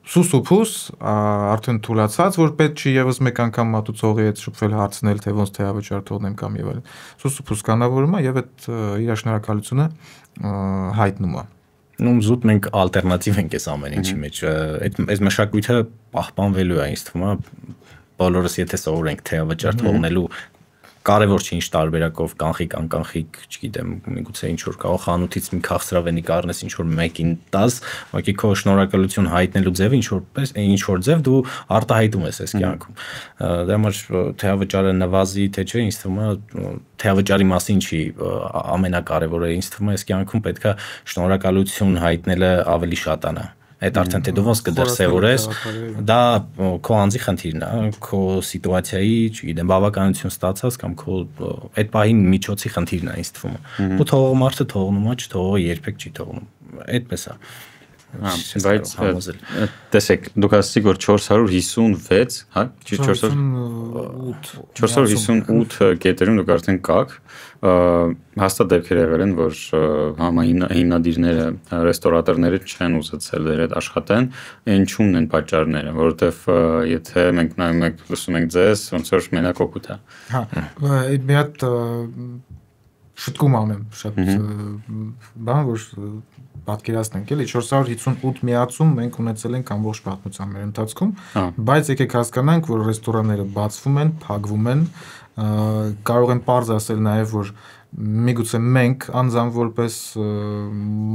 սուսուփուս արդեն թուլացած, որ պետք չի եւս մեկ անգամ մատուցողի հետ շփվել հարցնել, թե ոնց թեյավճար թողնեմ կամ եւ այլն։ Սուսուփուս կանավորում է եւ այդ իր շնորհակալությունը հայտնում է։ Ну, զուտ մենք ալտերնատիվ ենք այս ամեն ինչի մեջ։ Այս մշակույթը պահպանվելու է, ինձ թվում է, բոլորս եթե սովորենք թեյավճար թողնելու կարևոր չի ինչ տարբերակով կանխիկ, անկանխիկ, չգիտեմ, միգուցե ինչ որ կարող խանութից մի քաղցրավենիք առնես, ինչ որ մեկին տաս, ուղղակի քո շնորհակալություն հայտնելու ձևը ինչ որ ձև դու արտահայտում ես այս կյանքում։ Դրա համար թեյավճարը նվազի, թե չէ, ինձ թվում է թեյավճարի մասին չի ամենակարևորը, ինձ թվում է այս կյանքում պետքա շնորհակալություն հայտնելը ավելի շատանա։ Այդ արդեն թե դու ոնց կդրսևորես, դա քո անձի խնդիրն է, քո սիտուացիայի, չգիտեմ, բավականություն ստացած կամ քո այդ պահին միջոցի խնդիրն է, ինձ թվում է։ Ու թողող մարդը թողնում է, չթողողը երբեք չի թողնում։ Այդպես է։ Բայց տեսեք, դուք ասացիք, որ 456, հա, 458 կետերում դուք արդեն կաք, հաստատ դեպքեր եղել են, որ հիմնադիրները, ռեստորատորները չեն ուզեցել դեր այդ աշխատեն, ինչու՞մն են պատճառները, որովհետև եթե մենք նայում ենք, լսում ենք ձեզ, ոնց որ մենակ օգուտ է։ Հա, մի հատ շտկում անեմ, շատ բան, որ պատկերացնենք, էլի 458 միացում մենք ունեցել ենք ամբողջ պատմության մեր ընթացքում, բայց եկեք հասկանանք, որ ռեստորանները բացվում են, փակվում են, կարող եմ պարզ ասել նաև, որ միգուցե մենք անձամբ որպես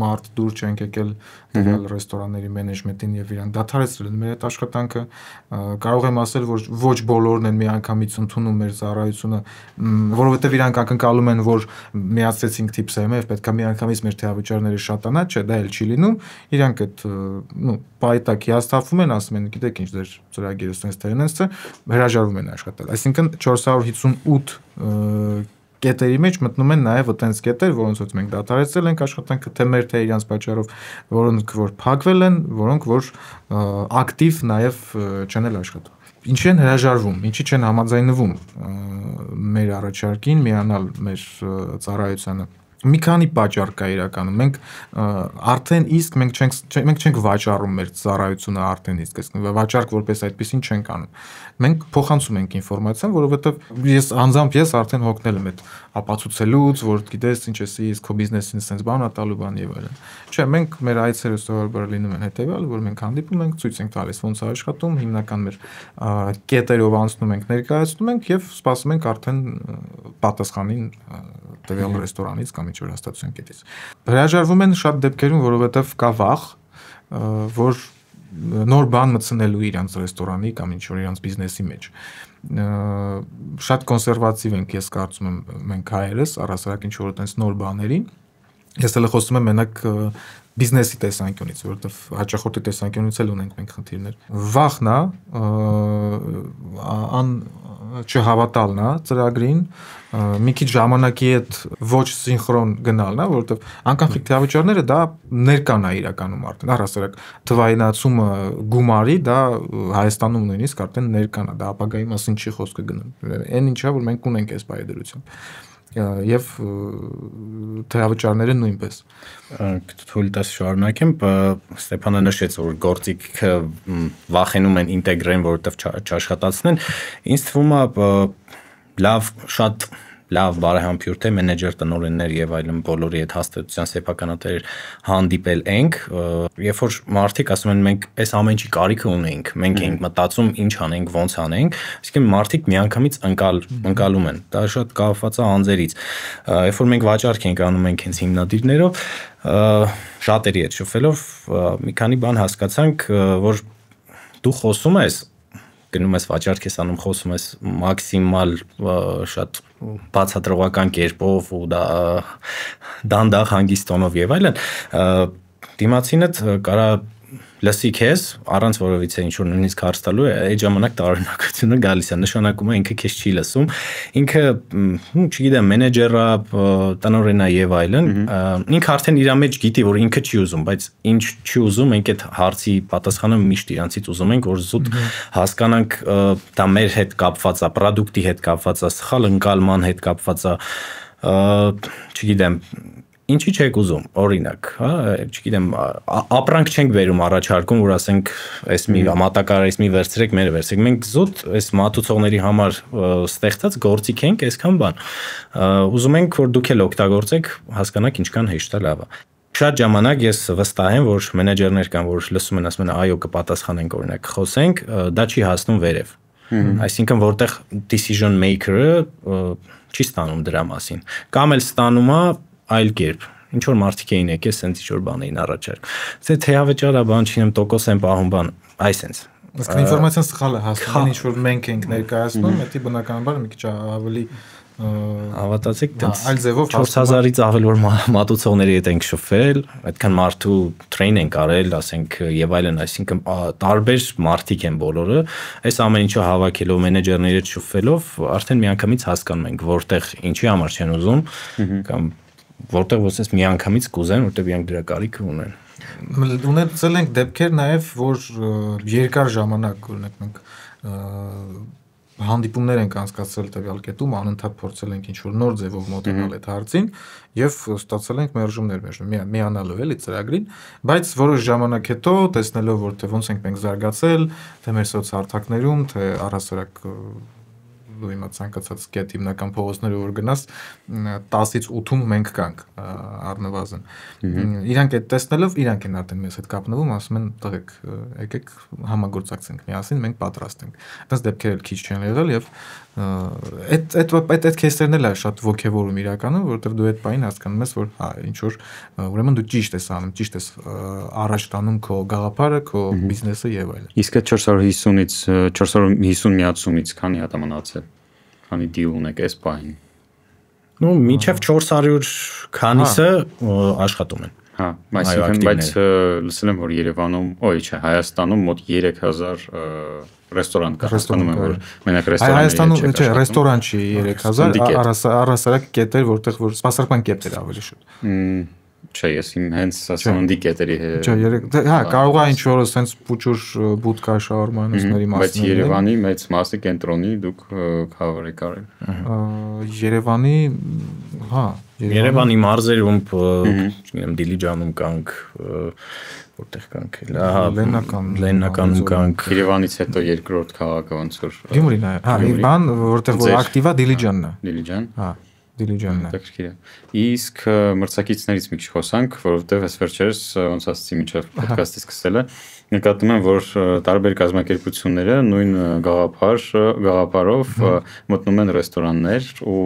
մարդ դուր չենք եկել տվյալ ռեստորանների մենեջմենտին եւ իրանք դադարեցրել են մեր այդ աշխատանքը, կարող եմ ասել, որ ոչ բոլորն են միանգամից ընդունում մեր ծառայությունը, որովհետեւ իրանք ակնկալում են, որ միացրեցինք TIPS-ը եւ պետքա միանգամից մեր թեյավճարները շատանա, չէ, դա էլ չի լինում, իրանք այդ պայտակ հիասթափվում են, ասում են, գիտեք ինչ, դեր ծրագիրը sense տերնես է, հրաժարվում են աշխատել, այսինքն 458 կետերի մեջ մտնում են նաև այտենց կետեր, որոնցից մենք դադարեցրել ենք աշխատանքը, թե մեր թե իրանց պատճառով, որոնք որ փակվել են, որոնք որ ակտիվ նաև չեն աշխատում։ Ինչի են հրաժարվում, ինչի չեն համաձայնվում մեր առաջարկին միանալ մեր ծառայությանը։ Մի քանի պատճառ կա իրականում։ Մենք արդեն իսկ մենք չենք վաճառում մեր ծառայությունը արդեն իսկ, վաճառք որպես այդպեսին չենք անում։ Մենք փոխանցում ենք ինֆորմացիան, որովհետև ես արդեն հոգնել եմ այդ ապացուցելուց, որ գիտես ինչ էսի, իսկ քո բիզնեսին sense բան ատալու բան եւ այլն։ Չէ, մենք մեր այցերը սովորաբար լինում են հետեւյալ, որ մենք հանդիպում ենք, ցույց ենք տալիս ոնց է աշխատում, հիմնական մեր կետերով անցնում ենք, ներկայացնում ենք եւ սպասում ենք արդեն պատասխանին տվյալ ռեստորանից կամ ինչ որ հաստատության կետից։ Հրաժարվում են շատ դեպքերում, որովհետև կա վախ, որ նոր բան մտցնելու իրանց ռեստորանի կամ ինչ որ իրանց բիզնեսի մեջ։ Շատ կոնսերվատիվ ենք, ես կարծում եմ, մենք հայերս առհասարակ ինչ որ այդպես նոր բաների։ Ես էլ խոսում եմ մենակ բիզնեսի տեսանկյունից, որովհետև հաճախորդի տեսանկյունից էլ ունենք մենք խնդիրներ։ Վախն է, չհավատալն է ծրագրին, մի քիչ ժամանակի հետ ոչ սինխրոն գնալն է, որովհետև անկանխիկ թեյավճարները դա ներկան է իրականում արդեն, առհասարակ թվայնացումը գումարի դա Հայաստանում նույնիսկ արդեն ներկան է, դա ապագայի մասին չի խոսքը գնում։ Այն ինչա որ մենք ունենք այս բայդրությամբ եւ թեյավճարները նույնպես։ Թույլ տաս շարունակեմ, Ստեփանը նշեց, որ գործիքը վախենում են ինտեգրեն, որովհետեւ չաշխատացնեն։ Ինձ թվում է շատ լավ բարեհամբույր թե մենեջեր տնօրեններ եւ այլն բոլորի հետ հաստատության սեփականատեր հանդիպել ենք, երբ որ մարդիկ ասում են մենք այս ամեն ինչի կարիքը ունենք, մենք ենք մտածում ինչ անենք, ոնց անենք, այսինքն մարդիկ միանգամից ընկալում են։ Դա շատ կապված է անձերից։ Երբ որ մենք վաճառք ենք անում ենք հենց հիմնադիրներով, շատերի հետ շփվելով մի քանի բան հասկացանք, որ դու խոսում ես գնում ես վաճառք ես անում, խոսում ես մաքսիմալ շատ բացատրողական կերպով ու դա դանդաղ հանգիստ տոնով եւ այլն, դիմացինդ կարա լսի քեզ առանց որևիցե ինչ որ նույնիսկ հարց տալու այդ ժամանակ տարօրինակությունը գալիս է, նշանակում է ինքը քեզ չի լսում, ինքը չգիտեմ մենեջերը, տնօրենը եւ այլն, ինքը արդեն իր մեջ գիտի որ ինքը չի ուզում, բայց ինչ չի ուզում, մենք այդ հարցի պատասխանը միշտ իրանցից ուզում ենք որ զուտ հասկանանք դա մեր հետ կապված է, product-ի հետ կապված է, սխալ ընկալման հետ կապված է, չգիտեմ Ինչի՞ չեք ուզում, օրինակ, հա, չգիտեմ, ապրանք չենք բերում առաջարկում, որ ասենք, այս մի մատակարար, այս մի վերցրեք, մերը վերցրեք։ Մենք զուտ այս մատուցողների համար ստեղծած գործիք ենք, այսքան բան։ Ուզում ենք, որ դուք էլ օգտագործեք, հասկանաք ինչքան հեշտ է լավ է։ Շատ ժամանակ ես վստահ եմ, որ մենեջերներ կան, որ լսում են, ասում են, այո, կպատասխանենք, օրինակ, խոսենք, դա չի հասնում վերև։ Այսինքն, որտեղ decision maker-ը չի ստանում դրա մասին։ Կամ էլ ստանում է այլ կերպ ինչ որ մարդիկ էին եկել սենց ինչ որ բան էին առաջարկում թե թեհավճարա բան չինեմ տոկոս են պահում բան այսենց իսկ ինֆորմացիան սխալ է հասնում ինչ որ մենք ենք ներկայացնում դա բնականաբար մի քիչ ավելի հավատացեք այլ ձևով 4000-ից ավել որ մատուցողների հետ ենք շփվել այդքան մարդու train ենք արել ասենք եւ այլն այսինքն տարբեր մարդիկ են բոլորը այս ամեն ինչը հավաքելով մենեջերների հետ շփվելով արդեն միանգամից հասկանում ենք որտեղ ինչի համար չեն ուզում կամ որտեղ ոսես միանգամից կուզեն, որտեղ իրանք դրա կարիքը ունեն։ Ունեցել ենք դեպքեր նաև, որ երկար ժամանակ, օրինակ մենք հանդիպումներ ենք անցկացրել տվյալ կետում, անընդհատ փորձել ենք ինչ-որ նոր ձևով մոտենալ այդ հարցին եւ ստացել ենք մերժումներ միանալու էլի ծրագրին, բայց որոշ ժամանակ հետո տեսնելով որ թե ոնց ենք մենք զարգացել, թե մեր սոցհարթակներում, թե առհասարակ դու հիմա ցանկացած կետ հիմնական փողոցները որ գնաս 10-ից 8-ում մենք կանք առնվազն իրանք այդ տեսնելով իրանք են արդեն մեզ հետ կապնվում ասում են տղեկ եկեք համագործակցենք միասին մենք պատրաստ ենք այդպես դեպքեր էլ քիչ չեն եղել եւ այդ քեյսերն էլ է շատ ոգևորում իրականում որովհետեւ դու այդ բանին հասկանում ես որ հա ինչ որ ուրեմն դու ճիշտ ես անում ճիշտ ես առաջ տանում քո գաղափարը քո բիզնեսը եւ այլն իսկ այդ 450-ից 450 միացումից քանի հատ մնացել քանի դիլ ունեք այս բանին նո մինչև 400 քանիսը աշխատում են հա բայց լսել եմ որ Երևանում ոյ չէ Հայաստանում մոտ 3000 ռեստորան կա Հայաստանում որ մենակ ռեստորաններ Հայաստանում չէ ռեստորան չի 3000 առհասարակ կետեր որտեղ որ սպասարկման կետեր ավելի շուտ չէ ես իմ հենց սասաննդի կետերի չէ հա կարող է ինչ որ սենց պուչուր բուտկա շաուրմանոցների մասն բայց Երևանի մեծ մասը կենտրոնի դուք cover եք արել Երևանի հա Երևանի մարզերում չգիտեմ Դիլիջանում կանք որտեղ կանք Լեննականում կանք Երևանից հետո երկրորդ քաղաքը ոնց որ Գյումրին է հա բան որտեղ որ ակտիվա Դիլիջանն է Դիլիջան հա Դիլիջանն է իսկ մրցակիցներից մի քիչ խոսանք որովհետև այս վերջերս ոնց ասացի միջև ոդքասթի սկսելը նկատում եմ որ տարբեր կազմակերպությունները նույն գաղափարով մտնում են ռեստորաններ ու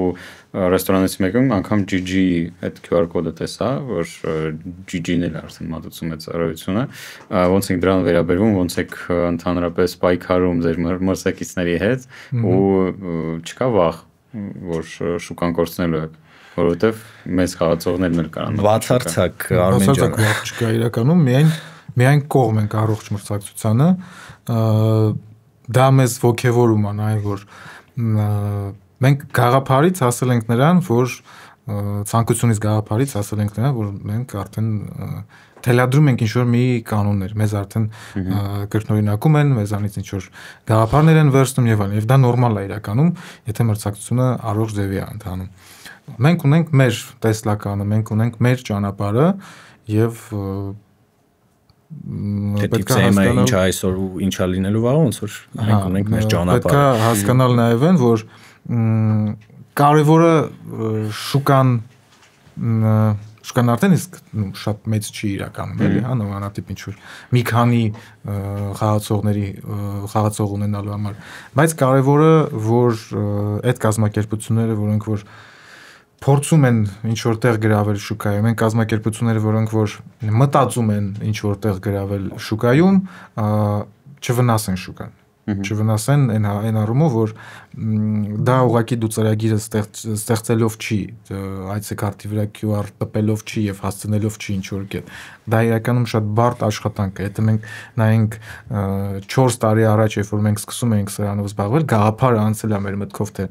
ռեստորանից մեկում անգամ GG այդ QR կոդը տեսա որ GG-ն էլ արդեն մատուցում է ծառայությունը ոնց եք դրան վերաբերվում ոնց եք ընդհանրապես պայքարում ձեր մրցակիցների հետ ու չկա վախ որ շուկան կորցնելու եք որովհետև մեծ խաղացողներն էլ կան բացարձակ Արմեն ջան չկա իրականում միայն կողմ ենք առողջ մրցակցությանը դա մեզ ոգևորում է նաև որ մենք գաղափարից հասել ենք նրան որ ցանկությունից գաղափարից հասել ենք նրան որ մենք արդեն թելադրում ենք ինչ-որ մի կանոններ, մեզ արդեն կրկնօրինակում են, մեզանից ինչ-որ գաղափարներ են վերցնում եւ այլն, եւ դա նորմալ է իրականում, եթե մրցակցությունը առողջ ձևի է ընթանում։ Մենք ունենք մեր տեսլականը, մենք ունենք մեր ճանապարհը եւ պետք է հասկանալ ինչա այսօր ու ինչա լինելու վաղ ոնց որ մենք ունենք մեր ճանապարհը։ Պետք է հասկանալ նաեւ որ կարևորը շուկան արդեն իսկ շատ մեծ չի իրականում, էլի, հա, նմանատիպ ինչ որ մի քանի խաղացող ունենալու համար, բայց կարևորը որ այդ կազմակերպությունները, որոնք որ փորձում են ինչ որտեղ գրավել շուկայում, են կազմակերպությունները, որոնք որ մտածում են ինչ որտեղ գրավել շուկայում, չվնասեն շուկան, չվնասեն այն առումով, որ դա ուղղակի դու ծրագիրը ստեղծելով չի, այցեքարտի վրա QR տպելով չի եւ հասցնելով չի ինչ որ կետ։ Դա իրականում շատ բարդ աշխատանք է։ Եթե մենք նայենք 4 տարի առաջ, երբ որ մենք սկսում էինք սրանով զբաղվել, գաղափարը անցել է մեր մտքով, թե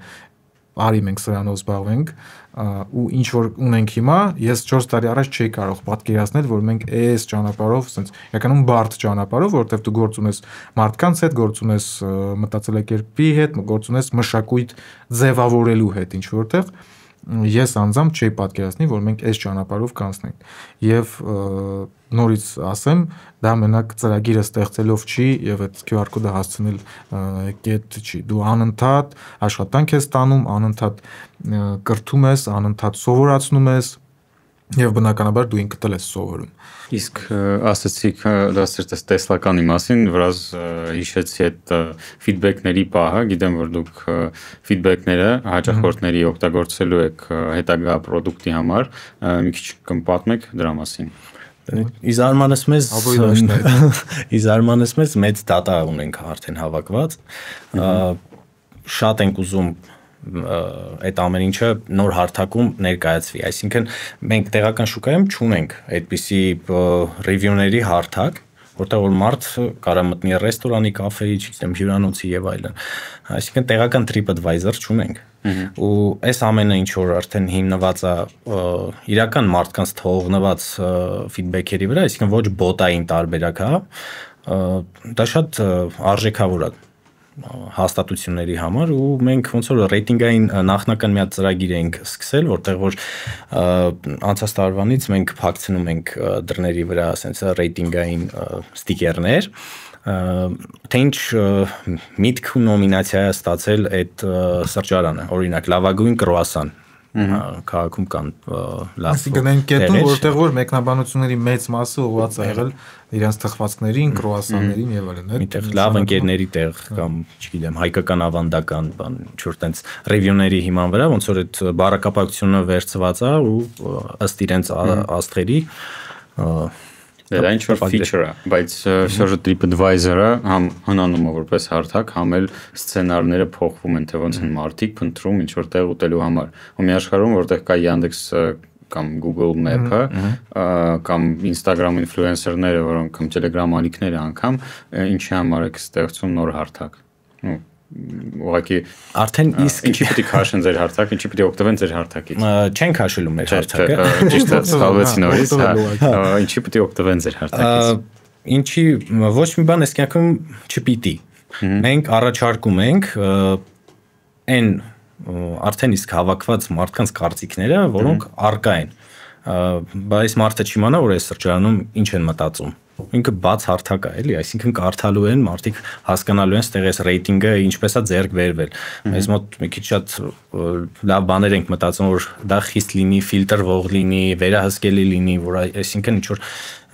արի մենք սրանով զբաղվենք ու ինչ որ ունենք հիմա, ես 4 տարի առաջ չէի կարող պատկերացնել, որ մենք այս ճանապարհով, ասենց իրականում բարդ ճանապարհով, որովհետև դու գործ ունես մարդկանց հետ, գործ ունես մտածելակերպի հետ, գործ ունես մշակույթ ձևավորելու հետ ինչ որտեղ, ես անձամբ չէի պատկերացնի, որ մենք այս ճանապարհով կանցնենք։ Եվ նորից ասեմ, դա մենակ ծրագիրը ստեղծելով չի եւ այդ QR կոդը հասցնել կետ չի։ Դու անընդհատ աշխատանք ես տանում, անընդհատ կրթում ես, անընդհատ սովորացնում ես եւ բնականաբար դու ինքդ ես սովորում։ Իսկ ասացիք դասերտես տեսլականի մասին, վրազ հիշեցի այդ ֆիդբեքների պահը, գիտեմ որ դուք ֆիդբեքները հաճախորդների օգտագործելու եք հետագա պրոդուկտի համար, մի քիչ կպատմեք դրա մասին։ Իզարմանես մեզ մեծ դատա ունենք արդեն հավաքված, շատ ենք ուզում այդ ամեն ինչը նոր հարթակում ներկայացվի, այսինքն մենք տեղական շուկայում չունենք այդպիսի ռիվյուների հարթակ, որտեղ որ մարդ կարա մտնի ռեստորանի, կաֆեի, չգիտեմ, հյուրանոցի եւ այլն, այսինքն տեղական TripAdvisor չունենք, ու այս ամենը ինչ որ արդեն հիմնված է իրական մարդկանց թողնված ֆիդբեքերի վրա, այսինքն ոչ բոտային տարբերակ է, դա շատ արժեքավոր է հաստատությունների համար ու մենք ոնց որ ռեյտինգային նախնական մի հատ ծրագիր ենք սկսել, որտեղ որ անցած տարվանից մենք փակցնում ենք դռների վրա ասենց ռեյտինգային ստիկերներ, թե ինչ միտք ու նոմինացիա է ստացել այդ սրճարանը, օրինակ լավագույն կրուասան քաղաքում կան լավ։ Այսինքն այն կետում, որտեղ որ մեկնաբանությունների մեծ մասը ուղղված է եղել իրենց թխվածքներին, կրուասաններին եւ այլն, այդտեղ լավ ընկերների տեղ կամ, չգիտեմ, հայկական ավանդական բան, ինչ-որ տենց ռիվյուների հիման վրա, ոնց որ այդ բառակապակցությունը վերցված է ու ըստ իրենց աստղերի Դա ինչ որ feature է, բայց շարժը TripAdvisor-ը համ հնանում է որպես հարթակ, համ էլ սցենարները փոխվում են, թե ոնց են մարդիկ փնտրում ինչ որ տեղ ուտելու համար։ Ու մի աշխարհում, որտեղ կա Yandex կամ Google Map-ը, կամ Instagram influencer-ները, որոնք կամ Telegram ալիքները անգամ, ինչի համար է ստեղծում նոր հարթակ։ Ուղղակի արդեն իսկ ինչի պետք է քաշեն ձեր հարթակ, ինչի պետք է օգտվեն ձեր հարթակից։ Չեն քաշելու մեր հարթակը։ Ճիշտ է, սխալվեցի նորից, ինչի պետք է օգտվեն ձեր հարթակից։ Ինչի ոչ մի բան այս կյանքում չպիտի։ Մենք առաջարկում ենք այն արդեն իսկ հավաքված մարդկանց կարծիքները, որոնք առկա են։ Բայց մարդը չիմանա, որ այս սրճարանում ինչ են մտածում։ Ինքը բաց հարթակ է, էլի, այսինքն կարդալու են, մարդիկ հասկանալու են ստեղ այս ռեյտինգը ինչպես է ձեռք բերվել։ Մեզ մոտ մի քիչ շատ լավ բաներ ենք մտածում, որ դա խիստ լինի, ֆիլտրվող լինի, վերահսկելի լինի, որ այսինքն ինչ որ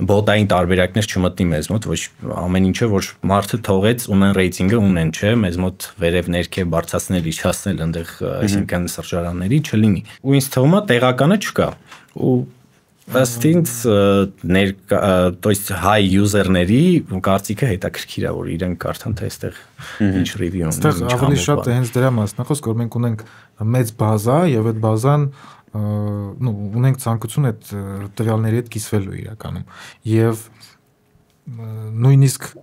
բոտային տարբերակներ չմտնի մեզ մոտ, ոչ ամեն ինչը որ մարդը թողեց ունեն ռեյտինգը ունեն, չէ, մեզ մոտ վերև ներքև բարձրացնել, իջացնել այնտեղ, այսինքն սրճարանների չլինի։ Ու ինձ թվում է տեղականը չկա։ Ու ըստ ինձ то есть high user-ների կարծիքը հետաքրքիր է, որ իրենք կարդան թե այստեղ ինչ review ունեն։ Այստեղ ավելի շատ է հենց դրա մասն է խոսքը, որ մենք ունենք մեծ բազա եւ այդ բազան ունենք ցանկություն այդ տվյալների հետ կիսվելու իրականում եւ նույնիսկ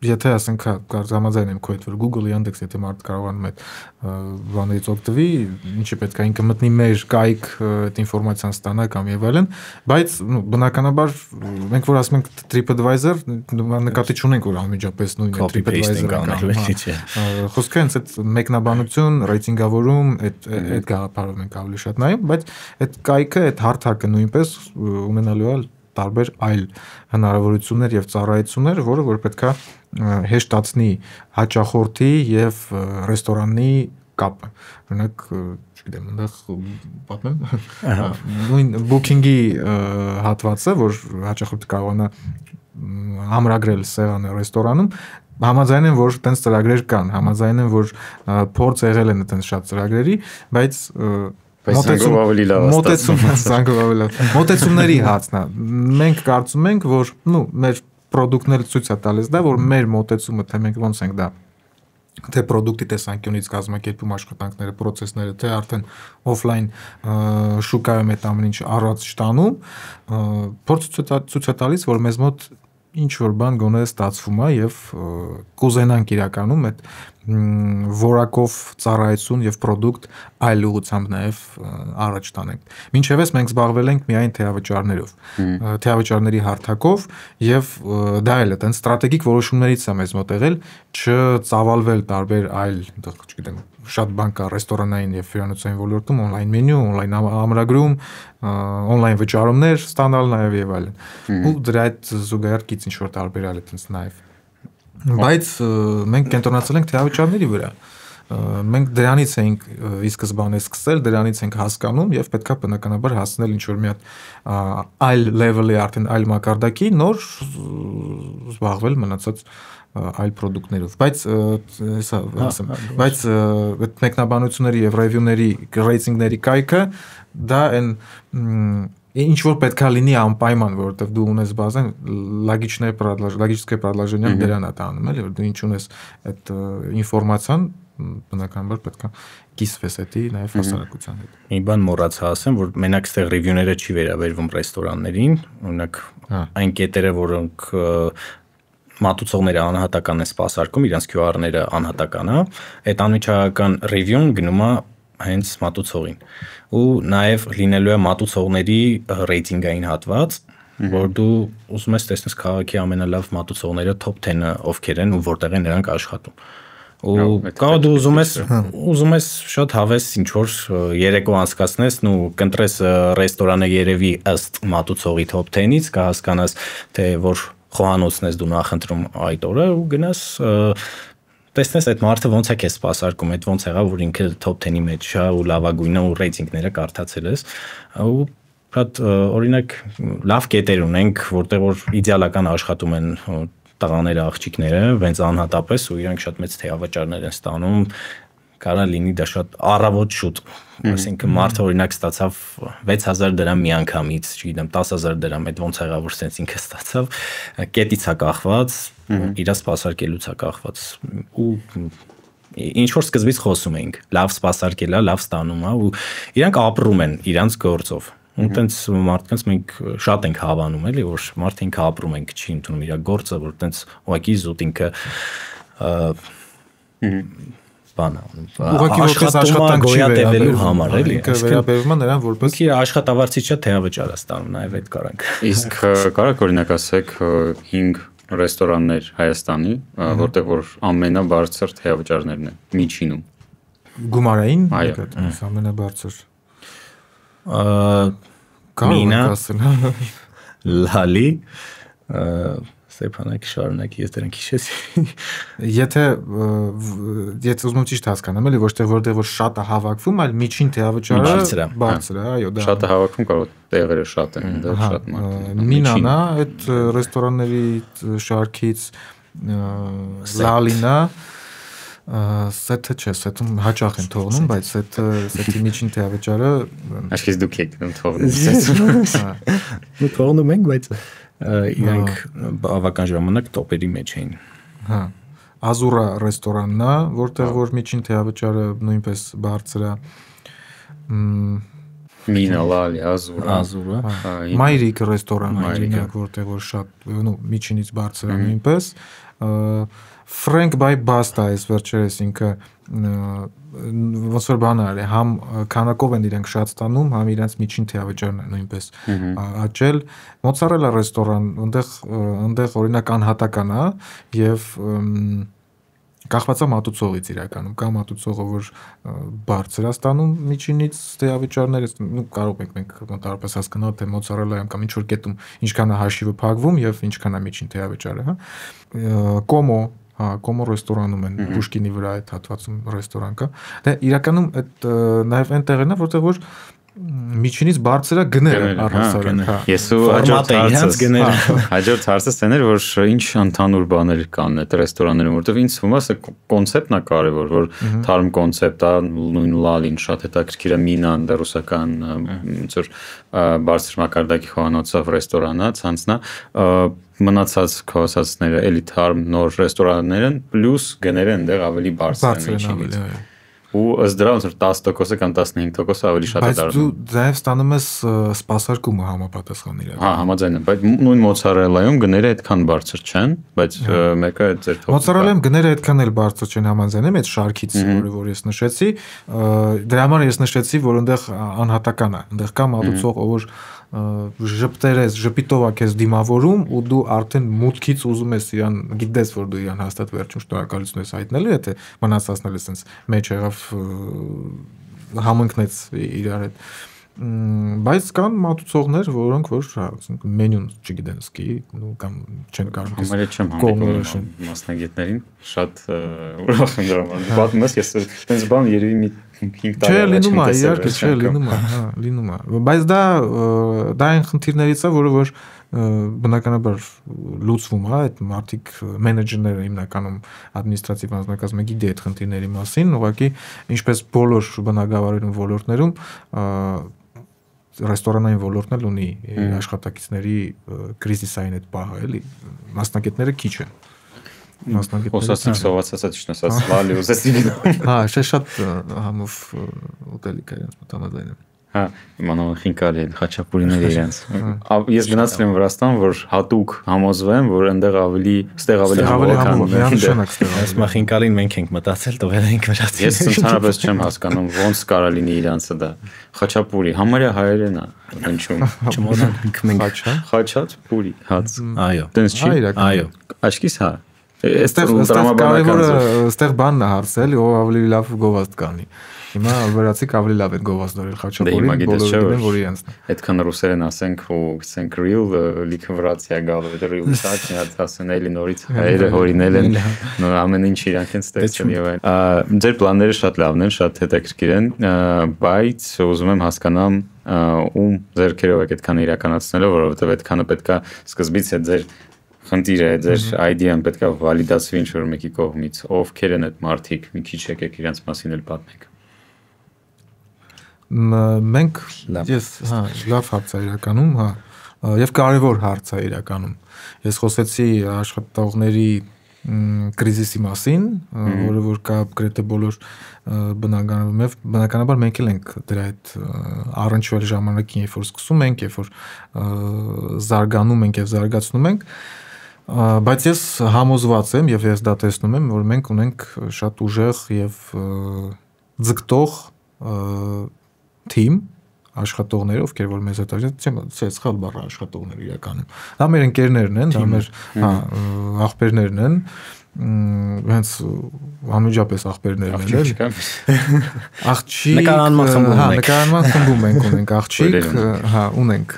եթե ասենք համաձայն եմ քո հետ որ Google Yandex եթե մարդ կարողանում այդ բաներից օգտվի, ինչի պետք է ինքը մտնի մեր կայք այդ ինֆորմացիան ստանա կամ եւ այլն, բայց բնականաբար մենք որ ասում ենք TripAdvisor նկատի չունենք որ անմիջապես նույնը TripAdvisor-ը խոսքը հենց այդ մեկնաբանություն, ռեյտինգավորում այդ գաղափարով ենք ավելի շատ նայում, բայց այդ կայքը, այդ հարթակը նույնպես ունենալու է տարբեր այլ հնարավորություններ եւ ծառայություններ, որը որ պետքա հեշտացնի հաճախորդի եւ ռեստորանի կապը։ Օրինակ, չգիտեմ, այնտեղ պատմեմ, նույն booking-ի հատվածը, որ հաճախորդը կարողանա ամրագրել սեղանը ռեստորանում, համաձայն են, որ տենց ծրագրեր կան, համաձայն են, որ փորձ եղել են տենց շատ ծրագրերի, բայց մոտեցումների հացն է։ Մենք կարծում ենք, որ մեր product-ն էլ ցույց է տալիս դա, որ մեր մոտեցումը, թե մենք ոնց ենք դա թե product-ի տեսանկյունից կազմակերպում աշխատանքները, process-ները, թե արդեն offline շուկայում այդ ամեն ինչ առած չտանում, փորձ ցույց է տալիս, որ մեզ մոտ ինչ որ բան գոնե ստացվում է եւ կուզենանք իրականում այդ որակով ծառայություն եւ product այլ ուղղությամբ նաեւ առաջ տանենք։ Մինչեւս մենք զբաղվել ենք միայն թեավճարներով, թեավճարների հարթակով եւ դա էլ է այդպես ստրատեգիկ որոշումներից է մեզ մոտ եղել չծավալվել տարբեր այլ, չգիտեմ, շատ բան կա ռեստորանային եւ հյուրանոցային ոլորտում, on-line մենյու, on-line ամրագրում, on-line վճարումներ ստանալ նաեւ եւ այլն։ Ու դրա այդ զուգահեռ ինչ որ տարբերալ է այդպես նաեւ։ Բայց մենք կենտրոնացել ենք թեավճարների վրա։ Մենք դրանից ենք ի սկզբանե սկսել, դրանից ենք հասկանում եւ պետքա բնականաբար հասնել ինչ որ մի հատ այլ level-ի, արդեն այլ մակարդակի, նոր զբաղվել մնացած այլ product-ներով, բայց հեսա ասեմ, բայց այդ մեկնաբանությունների եւ review-ների, rating-ների կայքը դա այն ինչ որ պետքա լինի անպայման, որովհետեւ դու ունես բազեն լոգическое предложение դրան է տանում, էլի, որ դու ինչ ունես այդ ինֆորմացիան բնականաբար պետքա կիսվես էդի նաեւ հասարակության հետ։ Մի բան մոռացա ասեմ, որ մենակ այստեղ review-ները չի վերաբերվում ռեստորաններին, օրինակ այն կետերը, որոնք մատուցողները անհատական են սպասարկում, իրենց QR-ները անհատական է, այդ անմիջական review-ն գնում է հենց մատուցողին։ Ու նաև լինելու է մատուցողների ռեյտինգային հատված, որ դու ուզում ես տեսնես քաղաքի ամենալավ մատուցողները top 10-ը ովքեր են ու որտեղ են նրանք աշխատում։ Ու կարող դու ուզում ես շատ հավես ինչ որ երեկո անցկացնես, ու կընտրես ռեստորանը երևի ըստ մատուցողի top 10-ից, կհասկանաս թե որ խոհանոցն ես դու նախընտրում այդ օրը ու գնաս տեսնես այդ մարդը ոնց է քեզ սպասարկում, այդ ոնց եղավ որ ինքը top 10-ի մեջ է ու լավագույնը ու ռեյտինգները կարդացել ես ու շատ օրինակ լավ կետեր ունենք, որտեղ որ իդեալական աշխատում են տղաները, աղջիկները, վենց անհատապես ու իրանք շատ մեծ թեավճարներ են ստանում, կարա լինի դա շատ առավոտ շուտ, այսինքն մարդը օրինակ ստացավ 6000 դրամ միանգամից, չգիտեմ 10000 դրամ, այդ ոնց եղավ որ sense ինքը ստացավ, կետից է կախված, իր սպասարկելուց է կախված ու ինչ որ սկզբից խոսում էինք, լավ սպասարկելա, լավ ստանում է ու իրանք ապրում են իրանց գործով։ Ու տենց մարդկանց մենք շատ ենք հավանում, էլի, որ մարդը ինքը ապրում ենք, չի ընդունում իր գործը, որ տենց ուղղակի զուտ ինքը բան աշխատանք չի վերաբերվելու համար, էլի։ Ինքը վերաբերվում է նրան որպես իր աշխատավարձից չէ թեավճար է ստանում, նաև այդ կարանք։ Իսկ կարաք օրինակ ասեք 5 ռեստորաններ Հայաստանի, որտեղ որ ամենաբարձր թեավճարներն են միջինում։ Գումարային, ամենաբարձր Մինա, Լալի, Ստեփանակի շարունակի, ես դրանք հիշեցի։ Եթե ուզում եմ ճիշտ հասկանամ, էլի ոչ թե որտեղ որ շատ է հավաքվում, այլ միջին թեավճարը բարձր է, այո, դա։ Շատ է հավաքվում, կարող տեղերը շատ են, դա շատ մարդ։ Մինան է, այդ ռեստորանների շարքից Լալինա Սեթը չէ, սեթում հաճախ են թողնում, բայց սեթի միջին թեավճարը Այսպես դուք եք թողնում։ Դու թողնում ենք, բայց իրանք բավական ժամանակ տոպերի մեջ էին։ Հա։ Ազուրա ռեստորանն է, որտեղ որ միջին թեավճարը նույնպես բարձր է։ Մինա, Լալի, Ազուրա։ Մայրիկ ռեստորանն է, որտեղ որ շատ, միջինից բարձր է նույնպես։ Frank by Basta այս վերջերս ինքը ոնց որ բան արել, համ քանակով են իրենք շատ ստանում, համ իրենց միջին թեավճարն է նույնպես աճել։ Մոցարելա ռեստորան, այնտեղ օրինակ անհատական է եւ կախված է մատուցողից իրականում, կա մատուցողը որ բարձր է ստանում միջինից թեավճարները, կարող ենք մենք մոտավորապես հասկանալ թե մոցարելայում կամ ինչ որ կետում ինչքան է հաշիվը փակվում եւ ինչքան է միջին թեավճարը, հա։ Կոմո հա, Կոմո ռեստորանում են, Պուշկինի վրա այդ հատվածում ռեստորան կա։ Դե իրականում այդ նաև այն տեղերն է, որտեղ որ միջինից բարձր է գները առհասարակ, հա։ Ես ու հաջորդ հարցը ստեներ, որ ինչ ընդհանուր բաներ կան այդ ռեստորաններում, որտեղ ինձ թվում է սա կոնցեպտն է կարևոր, որ թարմ կոնցեպտ է, նույն լալին շատ հետաքրքիր է, մինան դա ռուսական ոնց որ բարձր մակարդակի խոհանոցով ռեստորան է, ցանցն է, մնացած քոսածները էլի թարմ նոր ռեստորաններ են, պլյուս գները այնտեղ ավելի բարձր են, ու ըստ դրա ոնց որ 10% կամ 15% ավելի շատ է դառնում։ Բայց դու ձայվ ստանում ես սպասարկումը համապատասխան իրական։ Հա, համաձայն եմ, բայց նույն մոցարելայում գները այդքան բարձր չեն, բայց մեկը ձեր թողը։ Մոցարելայում գները այդքան էլ բարձր չեն, համաձայն եմ, այդ շարքից, որ ես նշեցի, դրա համար ես նշեցի, որ այնտեղ անհատական է, այնտեղ կա մատուցող, որ ժպիտով է քեզ դիմավորում ու դու արդեն մուտքից ուզում ես իրան, գիտես որ դու իրան հաստատ վերջում շնորհակալություն ես հայտնելու, եթե մնացածն էլ ասենց մեջ եղավ համընկնեց իրար հետ, բայց կան մատուցողներ, որոնք որ մենյուն չգիտեն սկի, կամ չեն կարող համարյա չեմ հանդիպում մասնագետներին, շատ ուրախ եմ դրա համար, պատմում ես, ես այդպես բան երևի մի 5 տարի լինում է, իհարկե չէ, լինում է, հա, լինում է, բայց դա այն խնդիրներից է, որը որ բնականաբար լուծվում է, այդ մարդիկ մենեջերները հիմնականում ադմինիստրատիվ անձնակազմը գիտի այդ խնդիրների մասին, ուղղակի ինչպես բոլոր բնագավառներում ոլորտներում ռեստորանային ոլորտն էլ ունի աշխատակիցների կրիզիսային այդ պահը, էլի մասնագետները քիչ են։ Խոսացինք սովածացած չնասած լալի ուզեցի գիտեմ։ Հա, շատ համով ուտելիք է իրենց մտամազային եմ։ Հա, իմանալը խինկալի են խաչապուրիները իրենց։ Ես գնացել եմ Վրաստան, որ հատուկ համոզվեմ, որ այնտեղ ստեղ ավելի համոզվանք։ Այս մախինկալին մենք ենք մտածել, տվել ենք վրացի։ Ես ընդհանրապես չեմ հասկանում ոնց կարա լինի իրանցը դա։ Խաչապուրի, համարյա հայերեն է հնչում։ Չմոռանանք մենք խաչապուրի, հաց։ Այո։ Տենց չի։ Այո։ Աչքիս հա։ Այստեղ բանն է հարցել, ով ավելի լավ գովազդ կանի։ Հիմա վրացիք ավելի լավ են գովազդորել խաչապուրին, բոլորը գիտեն, որ իրենցն է։ Այդքան ռուսերեն ասենք ու ասենք real լիքը վրացի է գալու, այդ real սաճն է ասեն էլի նորից հայերը հորինել են, ամեն ինչ իրանք են ստեղծել եւ այլն։ Ձեր պլանները շատ լավն են, շատ հետաքրքիր են, բայց ուզում եմ հասկանամ ում ձեռքերով եք այդքան իրականացնելու, որովհետեւ այդքանը պետքա սկզբից է ձեր խնդիրը է, ձեր idea-ն պետքա վալիդացվի ինչ-որ մեկի կողմից, ովքեր են այդ մարդիկ, մի քիչ եկեք իրենց մասին էլ պատմեք։ Մենք ես հա լավ հարց է իրականում, հա, եւ կարեւոր հարց է իրականում։ Ես խոսեցի աշխատողների կրիզիսի մասին, որը որ կա գրեթե բոլոր բնականաբար մենք էլ ենք դրա այդ առնչվել ժամանակին, երբ որ սկսում ենք, երբ որ զարգանում ենք եւ զարգացնում ենք, բայց ես համոզված եմ եւ ես դա տեսնում եմ, որ մենք ունենք շատ ուժեղ եւ ձգտող թիմ աշխատողներ, ովքեր որ մեզ հետ չեմ սխալ բառը աշխատողներ իրականում։ Դա մեր ընկերներն են, դա մեր ախպերներն են, հենց անմիջապես ախպերներն են։ Աղջիկ, նկարանման խմբում ենք ունենք աղջիկ, հա, ունենք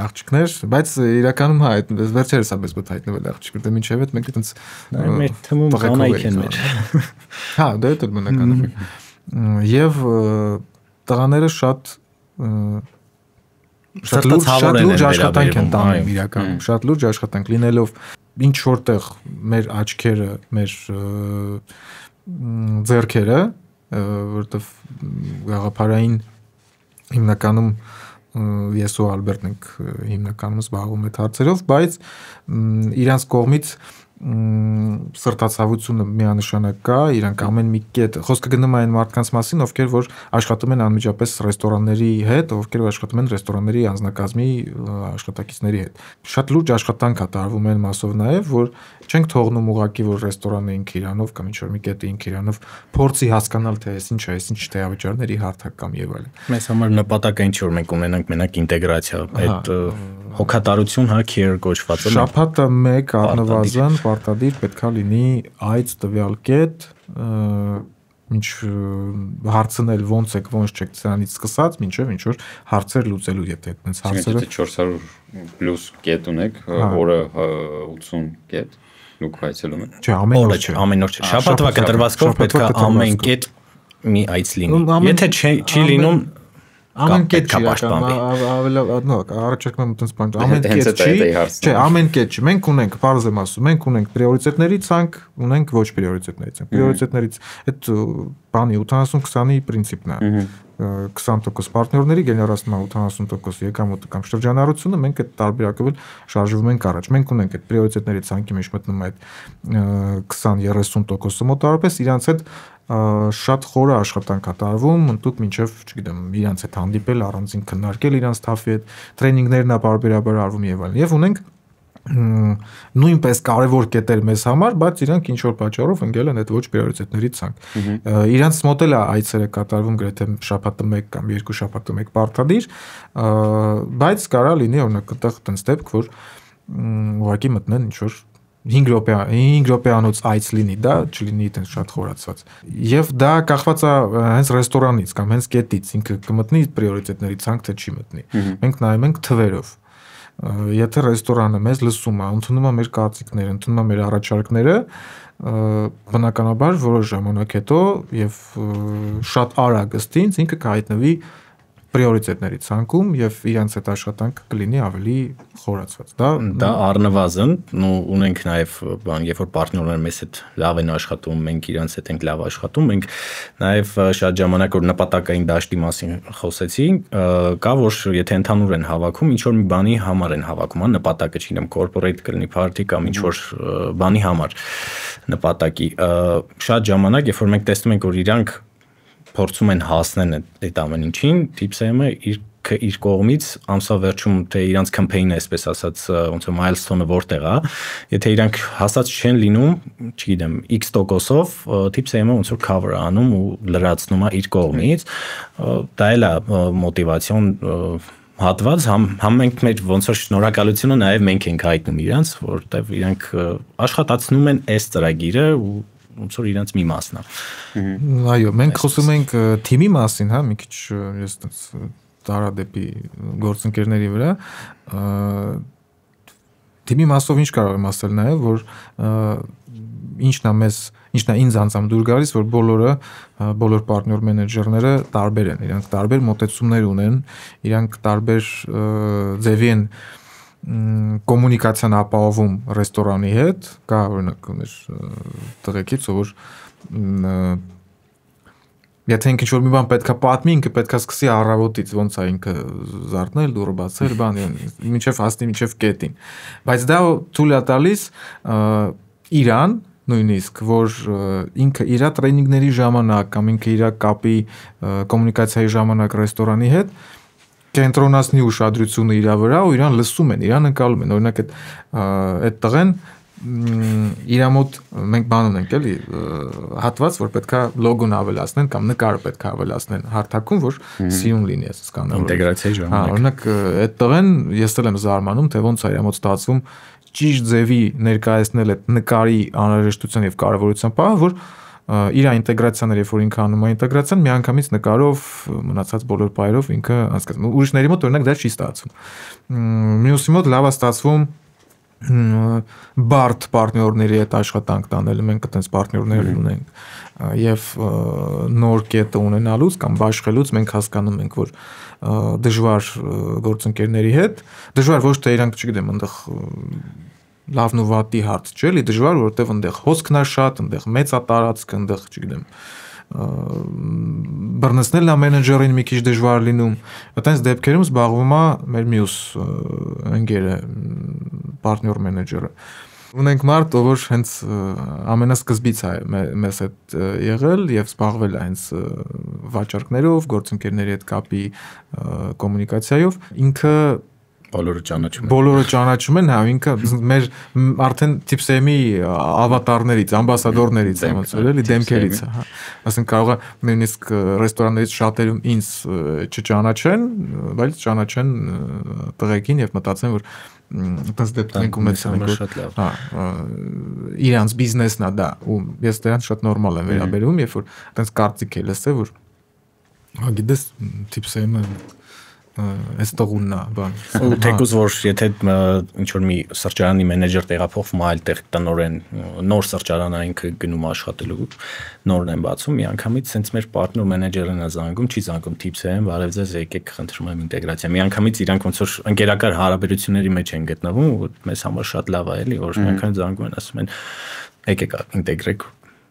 աղջիկներ, բայց իրականում հա այդ վերջերս է մեզ հայտնվել աղջիկ, դե մինչև այդ մենք այդպես մեր թվում կանայք են մեր։ Հա, դա էլ բնականաբար։ Եվ տղաները շատ լուրջ աշխատանք են տանում իրականում, շատ լուրջ աշխատանք լինելով ինչ որտեղ մեր աչքերը, մեր ձեռքերը, որտեղ գաղափարային հիմնականում ես ու Ալբերտն ենք հիմնականում զբաղվում այդ հարցերով, բայց իրանց կողմից սրտացավությունը միանշանակ կա, իրանք ամեն մի կետ խոսքը գնում է այն մարդկանց մասին, ովքեր որ աշխատում են անմիջապես ռեստորանների հետ, ովքեր որ աշխատում են ռեստորանների անձնակազմի աշխատակիցների հետ։ Շատ լուրջ աշխատանք է տարվում այն մասով նաև, որ չենք թողնում ուղակի որ ռեստորանը ինքը իրանով կամ ինչ-որ մի կետը ինքը իրանով փորձի հասկանալ թե այս ինչ է, այս ինչ տեղավճարների հարթակ կամ եւ այլն։ Մեզ համար նպատակը ինչ որ մենք ունենանք մենակ ինտեգրացիա, այդ հոգատարություն, հա, care կոչվածը։ Շաբաթը 1 առնվազն պարտադիր պետքա լինի այդ տվյալ կետ, ինչ հարցնել ոնց եք, ոնց չեք սրանից սկսած, մինչև ինչ որ հարցեր լուծելու, եթե այդպես հարցերը 400+ կետ ունեք, օրը 80 կետ, դուք այցելում եք։ Չէ, ամեն օր չէ։ Շաբաթվա կտրվածքով պետք է ամեն կետ մի այց լինի։ Եթե չի լինում ամեն կետ չի առաջարկում այդպես բան ամեն կետ չի չէ ամեն կետ չի մենք ունենք բարձ եմ ասում մենք ունենք պրիորիտետների ցանկ ունենք ոչ պրիորիտետների ցանկ պրիորիտետներից այդ բանի 80-20-ի պրինցիպն է 20% պարտներների գեներացնա 80% եկամուտը կամ շրջանառությունը մենք այդ տարբերակով շարժվում ենք առաջ մենք ունենք այդ պրիորիտետների ցանկի մեջ մտնում այդ 20-30%-ը մոտավորապես իրանց հետ շատ խորը աշխատանք է տարվում, ընդհանուր մինչև, չգիտեմ, իրանց հետ հանդիպել, առանձին քննարկել իրանց թափի հետ, տրեյնինգներն ապարբերաբար արվում եւ այլն։ Եվ ունենք նույնպես կարևոր կետեր մեզ համար, բայց իրանք ինչ որ պատճառով ընկել են այդ ոչ պրիորիտետների ցանկ։ Իրանց մոդելը այցերը կատարվում գրեթե շաբաթը 1 կամ 2 շաբաթը 1 պարտադիր, բայց կարա լինի օրինակ այդտեղ տենց դեպք, որ ուղղակի մտնեն ինչ որ 5 րոպեանոց այց լինի, դա չլինի այդպես շատ խորացված։ Եվ դա կախված է հենց ռեստորանից կամ հենց կետից, ինքը կմտնի պրիորիտետների ցանկ թե չի մտնի։ Մենք նայում ենք թվերով։ Եթե ռեստորանը մեզ լսում է, ընդունում է մեր կարծիքները, ընդունում է մեր առաջարկները, բնականաբար որոշ ժամանակ հետո եւ շատ արագ ըստինց ինքը կհայտնվի պրիորիտետների ցանկում եւ իրանց այդ աշխատանքը կլինի ավելի խորացված։ Դա առնվազն, ունենք նաեւ բան, երբ որ պարտներները մեզ հետ լավ են աշխատում, մենք իրանց հետ ենք լավ աշխատում, մենք նաեւ շատ ժամանակ որ նպատակային դաշտի մասին խոսեցինք, կա որ եթե ընդհանուր են հավաքում, ինչ որ մի բանի համար են հավաքում, նպատակը չգիտեմ, corporate կլինի party կամ ինչ որ բանի համար նպատակի։ Շատ ժամանակ, երբ որ մենք տեսնում ենք, որ իրանք փորձում են հասնել այդ ամեն ինչին, TIPSM-ը իր կողմից ամսվա վերջում թե իրանց կամփեյնը, այսպես ասած, ոնց որ milestone-ը որտեղ է, եթե իրանք հասած չեն լինում, չգիտեմ, X%-ով, TIPSM-ը ոնց որ cover անում ու լրացնում է իր կողմից, դա էլ է մոտիվացիոն հատված, համ մենք մեր ոնց որ շնորհակալությունը նաև մենք ենք հայտնում իրանց, որտեղ իրանք աշխատացնում են այս ծրագիրը ու ոնց որ իրանց մի մասն է։ Այո, մենք խոսում ենք թիմի մասին, հա, մի քիչ ես տարա դեպի գործընկերների վրա։ Թիմի մասով ինչ կարող եմ ասել նաև, որ ինչն է ինձ անձամբ դուր գալիս, որ բոլոր պարտներ մենեջերները տարբեր են, իրանք տարբեր մոտեցումներ ունեն, իրանք տարբեր ձևի են կոմունիկացիան ապահովում ռեստորանի հետ, կա օրինակ մեր տղեկից, որ եթե ինքը ինչ-որ մի բան պետքա պատմի, ինքը պետքա սկսի առավոտից, ոնց է ինքը զարթնել, դուրը բացել, բան, մինչև հասնի մինչև կետին։ Բայց դա թույլ է տալիս իրան նույնիսկ, որ ինքը իր տրեյնինգների ժամանակ կամ ինքը իր կապի կոմունիկացիայի ժամանակ ռեստորանի հետ կենտրոնացնի ուշադրությունը իր վրա ու իրան լսում են, իրան ընկալում են։ Օրինակ այդ տղեն իր մոտ մենք բան ունենք էլի հատված, որ պետքա լոգոն ավելացնեն կամ նկարը պետքա ավելացնեն հարթակում, որ սիրուն լինի, ես հասկանում եմ։ Ինտեգրացիայի ժամանակ։ Հա, օրինակ այդ տղեն ես էլ եմ զարմանում, թե ոնց է իր մոտ ստացվում ճիշտ ձևի ներկայացնել այդ նկարի անհրաժեշտության եւ կարեւորության բանը, որ իր ինտեգրացիաները, որ ինքը անում է ինտեգրացիան, միանգամից նկարով մնացած բոլոր բայերով ինքը անցկացնում։ Ուրիշների մոտ օրինակ դա չի ստացվում։ Մյուսի մոտ լավ է ստացվում բարդ պարտներների հետ աշխատանք տանել, մենք այդպես պարտներներ ունենք եւ նոր կետը ունենալուց կամ բաշխելուց մենք հասկանում ենք, որ դժվար գործընկերների հետ, դժվար ոչ թե իրանք, չգիտեմ, այնտեղ լավն ու վատի հարց չէ, էլի դժվար, որովհետև այնտեղ հոսքն է շատ, այնտեղ մեծ է տարածքը, այնտեղ, չգիտեմ, բռնեցնելն է մենեջերին մի քիչ դժվար լինում։ Այդպես դեպքերում զբաղվում է մեր մյուս ընկերը, պարտներ մենեջերը։ Ունենք մարդ, ով հենց ամենասկզբից է մեզ հետ եղել եւ զբաղվել է հենց վաճառքներով, գործընկերների հետ կապի կոմունիկացիայով, ինքը բոլորը ճանաչում են, հա, ինքը մեր արդեն TIPSM-ի ավատարներից, ամբասադորներից է ոնց որ էլի դեմքերից է, հա։ Ասենք կարող է նույնիսկ ռեստորաններից շատերում ինձ չճանաչեն, բայց ճանաչեն տղեկին եւ մտածեն, որ այդպես դեպքերում ունեցան շատ լավ։ Հա, իրանց բիզնեսն է դա, ու ես դրան շատ նորմալ եմ վերաբերվում, երբ որ այդպես կարծիք է լսել, որ հա գիտես TIPSM-ը այս տղունն է, բան։ Ու թեկուզ որ եթե ինչ որ մի սրճարանի մենեջեր տեղափոխվում այլ տեղ տնօրեն նոր սրճարանային գնում աշխատելու նորն են բացում, միանգամից sense մեր պարտներ մենեջերն է զանգում, չի զանգում tips են, բարև ձեզ, եկեք խնդրում եմ ինտեգրացիա։ Միանգամից իրանք ոնց որ ընկերական հարաբերությունների մեջ են գտնվում, ու մեզ համար շատ լավ է, էլի, որ միանգամից զանգում են, ասում են եկեք ինտեգրեք,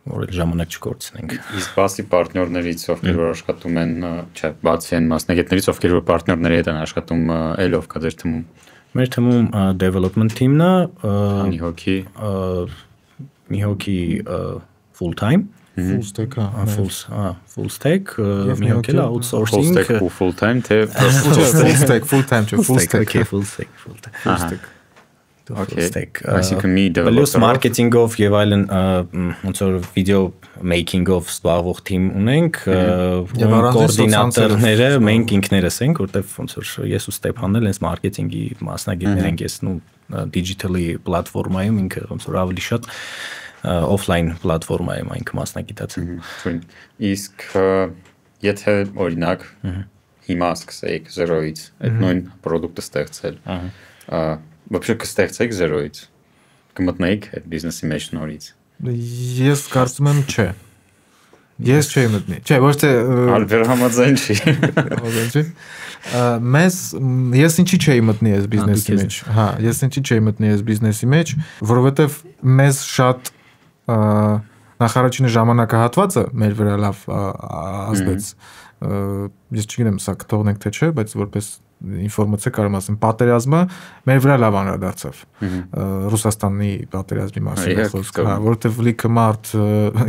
որ ժամանակ չկորցնենք։ Իսկ բացի պարտներներից, ովքեր որ աշխատում են, չէ, բացի են մասնագետներից, ովքեր որ պարտներների հետ են աշխատում, էլ ով կա ձեր թիմում։ Մեր թիմում development team-ն է, մի հոգի full time, full stack, full stack, մի հոգի outsourcing, full time, թե full stack, Այսինքն մի developer marketing-ով եւ այլն ոնց որ video making-ով զբաղվող թիմ ունենք, կոորդինատորները մենք ինքներս ենք, որտեվ ոնց որ ես ու Ստեփանն էլ հենց մարքեթինգի մասնագետներ ենք, ես ու digital-ի պլատֆորմայում ինքը ոնց որ ավելի շատ offline պլատֆորմայում այնք մասնագիտացել։ Իսկ եթե օրինակ հիմա սկսեիք 0-ից այդ նույն product-ը ստեղծել, Вообще կստեղծեք 0-ից։ Կմտնեիք այդ բիզնեսի մեջ նորից։ Ես կարծում եմ չէ։ Ես չէի մտնի։ Չէ, ոչ թե Ալբեր համաձայն չի։ Ես ինչի չէի մտնի այս բիզնեսի մեջ։ Հա, ես ինչի չէի մտնի այս բիզնեսի մեջ, որովհետև մեզ շատ նախարարչինի ժամանակահատվածը մեր վրա լավ ազդեց։ Ես չգիտեմ, սա կթողնենք թե չէ, բայց որպես ինֆորմացիա կարող ասեմ, պատերազմը մեր վրա լավ անդրադարձավ։ Ռուսաստանի պատերազմի մասին խոսքը, որովհետև լիքը մարդ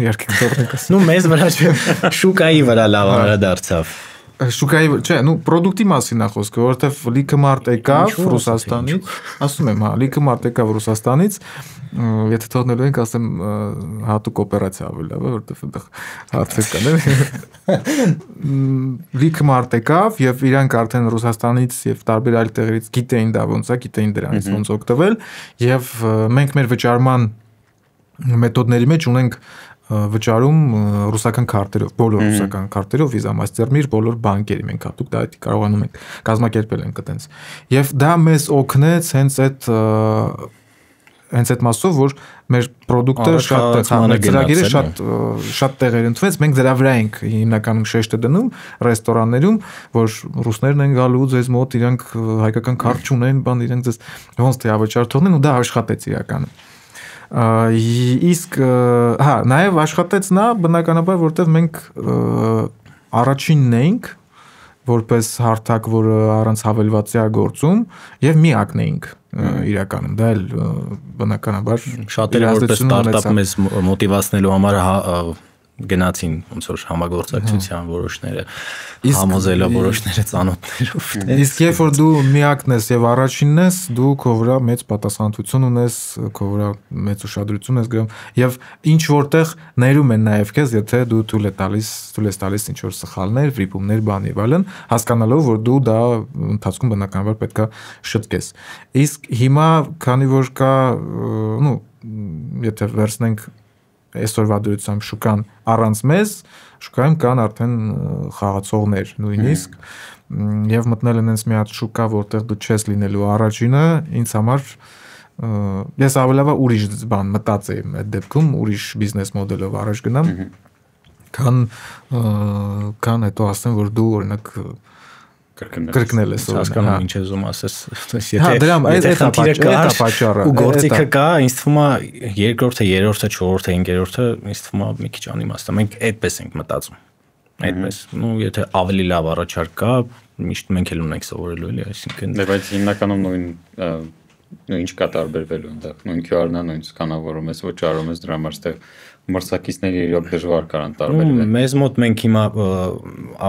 երկեք թողնենք ասեմ։ Ну մեզ վրա չէ, շուկայի վրա լավ անդրադարձավ։ Շուկայի, չէ, նու product-ի մասին է խոսքը, որովհետև լիքը մարդ եկավ Ռուսաստանից, ասում եմ, հա, լիքը մարդ եկավ Ռուսաստանից, եթե թողնելու ենք, ասեմ, հատուկ օպերացիա ավելի լավ է, որովհետև այնտեղ հարցեր կան։ Լիքը մարդ եկավ եւ իրանք արդեն Ռուսաստանից եւ տարբեր այլ տեղերից գիտեին դա ոնց է, գիտեին դրանից ոնց օգտվել եւ մենք մեր վճարման մեթոդների մեջ ունենք վճարում ռուսական քարտերով, բոլոր ռուսական քարտերով, Visa, Mastercard, բոլոր բանկերի մենք հատուկ դա կարողանում ենք կազմակերպել ենք այտենց։ Եվ դա մեզ օգնեց հենց այդ մասով, որ մեր product-ը շատ ծրագիրը շատ տեղեր ընդվեց, մենք դրա վրա ենք հիմնականում շեշտը դնում ռեստորաններում, որ ռուսներն են գալու ձեզ մոտ, իրանք հայկական քարտ չունեն, բան իրենք ձեզ ոնց թե ավճար թողնեն ու դա աշխատեց իրականում։ Իսկ հա, նաև աշխատեց նա բնականաբար, որտեղ մենք առաջինն էինք որպես հարթակ, որը առանց հավելվածի է գործում եւ միակն էինք իրականում, դա էլ բնականաբար շատերը որպես ստարտափ մեզ մոտիվացնելու համար գնացին ոնց որ համագործակցության որոշները, համոզելով որոշները ծանոթներով։ Իսկ երբ որ դու միակն ես եւ առաջինն ես, դու քո վրա մեծ պատասխանատվություն ունես, քո վրա մեծ ուշադրություն ես գրում եւ ինչ որտեղ ներում են նաեւ քեզ, եթե դու թույլ ես տալիս ինչ որ սխալներ, վրիպումներ, բան եւ այլն, հասկանալով որ դու դա ընթացքում բնականաբար պետքա շտկես։ Իսկ հիմա քանի որ կա, նու, եթե վերցնենք այսօրվա դրությամբ շուկան առանց մեզ, շուկայում կան արդեն խաղացողներ նույնիսկ եւ մտնել են այնպես մի հատ շուկա, որտեղ դու չես լինելու առաջինը, ինձ համար ես ավելի լավ ուրիշ բան մտածեի այդ դեպքում, ուրիշ բիզնես մոդելով առաջ գնամ, քան հետո ասեմ, որ դու օրինակ կրկնել ես հասկանում ինչ ես ուզում ասես, եթե խնդիրը կա ու գործիքը կա, ինձ թվում է երկրորդը, երրորդը, չորրորդը, հինգերորդը ինձ թվում է մի քիչ անիմաստ է, մենք այդպես ենք մտածում, այդպես, ну եթե ավելի լավ առաջարկ կա, միշտ մենք էլ ունենք սովորելու էլի, այսինքն բայց հիմնականում նույն ինչ կա տարբերվելու այնտեղ, նույն QR-ն է, նույն սկանավորում ես, վճարում ես, դրա համար ստեղ մրցակիցների իրոք դժվար կարան տարբերվել։ Մեզ մոտ մենք հիմա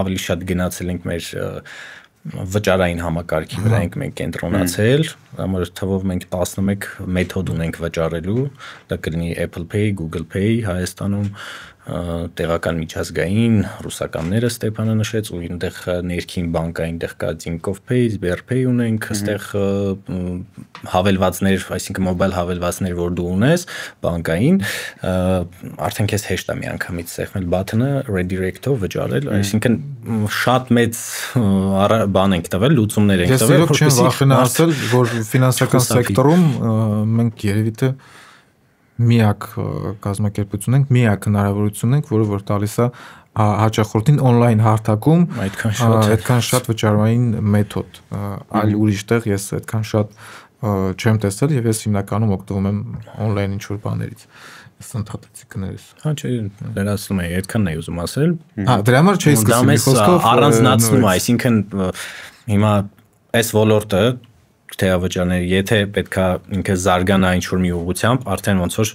ավելի շատ գնացել ենք մեր վճարային համակարգի վրա ենք մենք կենտրոնացել, համար թվով մենք 11 մեթոդ ունենք վճարելու, դա կլինի Apple Pay, Google Pay Հայաստանում, տեղական միջազգային ռուսականները Ստեփանը նշեց ու այնտեղ ներքին բանկային այնտեղ կա Tinkoff Pay, Sberpay ունենք, այստեղ հավելվածներ, այսինքն մոբայլ հավելվածներ, որ դու ունես բանկային, արդեն քեզ հեշտ է միանգամից սեղմել բաթնը redirect-ով վճարել, այսինքն շատ մեծ բան ենք տվել, լուծումներ ենք տվել, որպեսզի չեն վախենա ասել, որ ֆինանսական սեկտորում մենք երևի թե միակ կազմակերպություն ենք, միակ հնարավորություն ենք, որը որ տալիս է հաճախորդին on-line հարթակում այդքան շատ վճարվային մեթոդ, այլ ուրիշտեղ ես այդքան շատ չեմ տեսել եւ ես հիմնականում օգտվում եմ on-line ինչ-որ բաներից ընդհատեցի կներես։ Հա, չէ, լրացնում եմ, այդքանն եմ ուզում ասել։ Հա, դրա համար չի սկսում մի խոսքով առանձնացնում, այսինքն հիմա այս ոլորտը թեավճարները, եթե պետքա ինքը զարգանա ինչ-որ մի ուղղությամբ, արդեն ոնց որ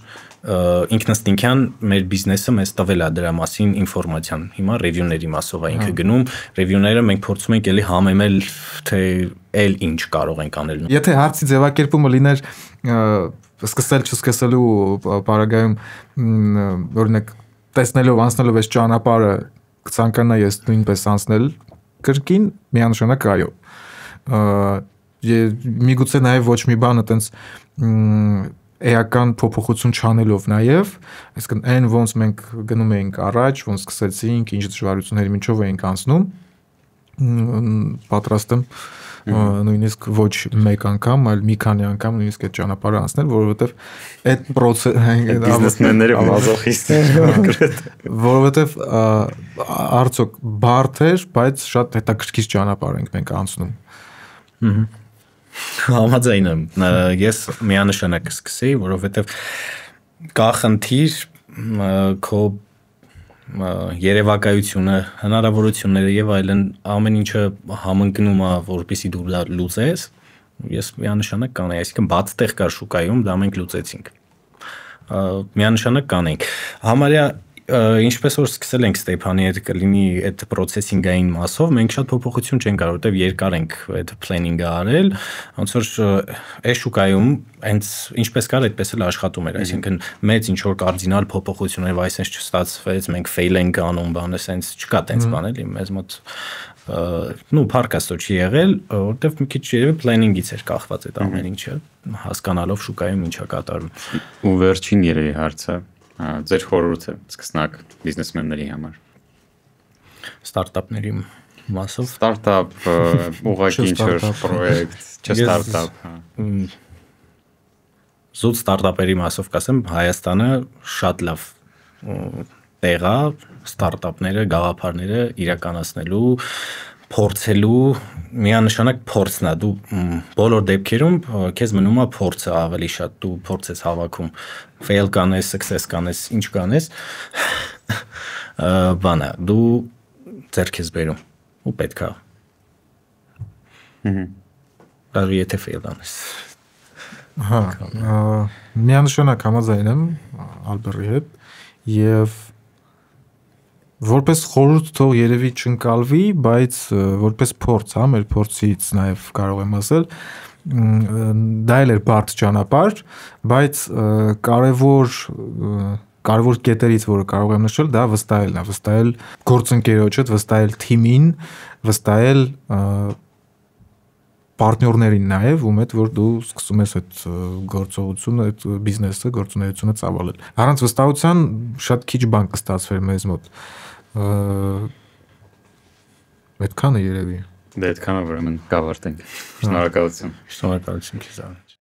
ինքնըստինքյան մեր բիզնեսը մեզ տվել է դրա մասին ինֆորմացիան։ Հիմա ռևյուների մասով է ինքը գնում, ռևյուները մենք փորձում ենք էլի համեմել, թե էլ ինչ կարող ենք անել։ Եթե հարցի ձևակերպումը լիներ սկսելու պարագայում օրինակ տեսնելով անցնելով այս ճանապարհը կցանկանա ես նույնպես անցնել կրկին միանշանակ այո միգուցե նաև ոչ մի բան այտենց էական փոփոխություն չանելով նաև այսինքն այն ոնց մենք գնում էինք առաջ ոնց սկսեցինք ինչ դժվարությունների միջով էինք անցնում պատրաստ եմ նույնիսկ ոչ մեկ անգամ, այլ մի քանի անգամ նույնիսկ այդ ճանապարհը անցնել, որովհետև այդ բիզնեսմենները մազոխիստներ որովհետև արդյոք բարդ էր, բայց շատ հետաքրքիր ճանապարհ ենք մենք անցնում։ Համաձայն եմ, ես միանշանակ կսկսեի, որովհետև կա խնդիր քո երևակայությունը, հնարավորությունները եւ այլն ամեն ինչը համընկնում է, որպեսզի դու դա լուծես, ես միանշանակ կանեի, այսինքն բաց տեղ կար շուկայում, դա մենք լուծեցինք։ Միանշանակ կանենք։ Համարյա ինչպես որ սկսել ենք Ստեփանի հետ կլինի այդ processing-ային մասով, մենք շատ փոփոխություն չենք կարող, որտեվ երկար ենք այդ planning-ը արել, ոնց որ այս շուկայում հենց ինչպես կար, այդպես էլ աշխատում էր, այսինքն մեծ ինչ որ կարդինալ փոփոխություններ, այսպես չստացվեց, մենք fail ենք անում, բանը sense չկա տենց բան էլի, մեզ մոտ փառք Աստծո չի եղել, որտեվ մի քիչ երևի planning-ից էր կախված այդ ամեն ինչը, հասկանալով շուկայում ինչա կատարվում։ Ու վերջին երևի հարցը ձեր խորհուրդը սկսնակ բիզնեսմենների համար ստարտափների մասով ստարտափ ուղղակի ինչ-որ պրոյեկտ չստարտափ զուտ ստարտափերի մասով կասեմ Հայաստանը շատ լավ տեղ է ստարտափները գաղափարները իրականացնելու փորձելու միանշանակ փորձն է դու բոլոր դեպքերում քեզ մնում է փորձը ավելի շատ դու փորձ ես հավաքում fail կանես success կանես ինչ կանես բանը դու ձեռք ես բերում ու պետքա բարի եթե fail անես հա միանշանակ համաձայն եմ Ալբերի հետ եւ որպես խորհուրդ թող երևի չընկալվի, բայց որպես փորձ, հա, մեր փորձից նաև կարող եմ ասել, դա էլ էր բարդ ճանապարհ, բայց կարևոր կետերից, որը կարող եմ նշել, դա վստահելն է, վստահել գործընկերոջդ, վստահել թիմին, վստահել պարտներներին նաև, ում հետ որ դու սկսում ես այդ գործողությունը, այդ բիզնեսը, գործունեությունը ծավալել։ Առանց վստահության շատ քիչ բան կստացվեր մեզ մոտ։ Այդքանը երևի։ Դե այդքանը ուրեմն կավարտենք։ Շնորհակալություն։ Շնորհակալություն քեզ։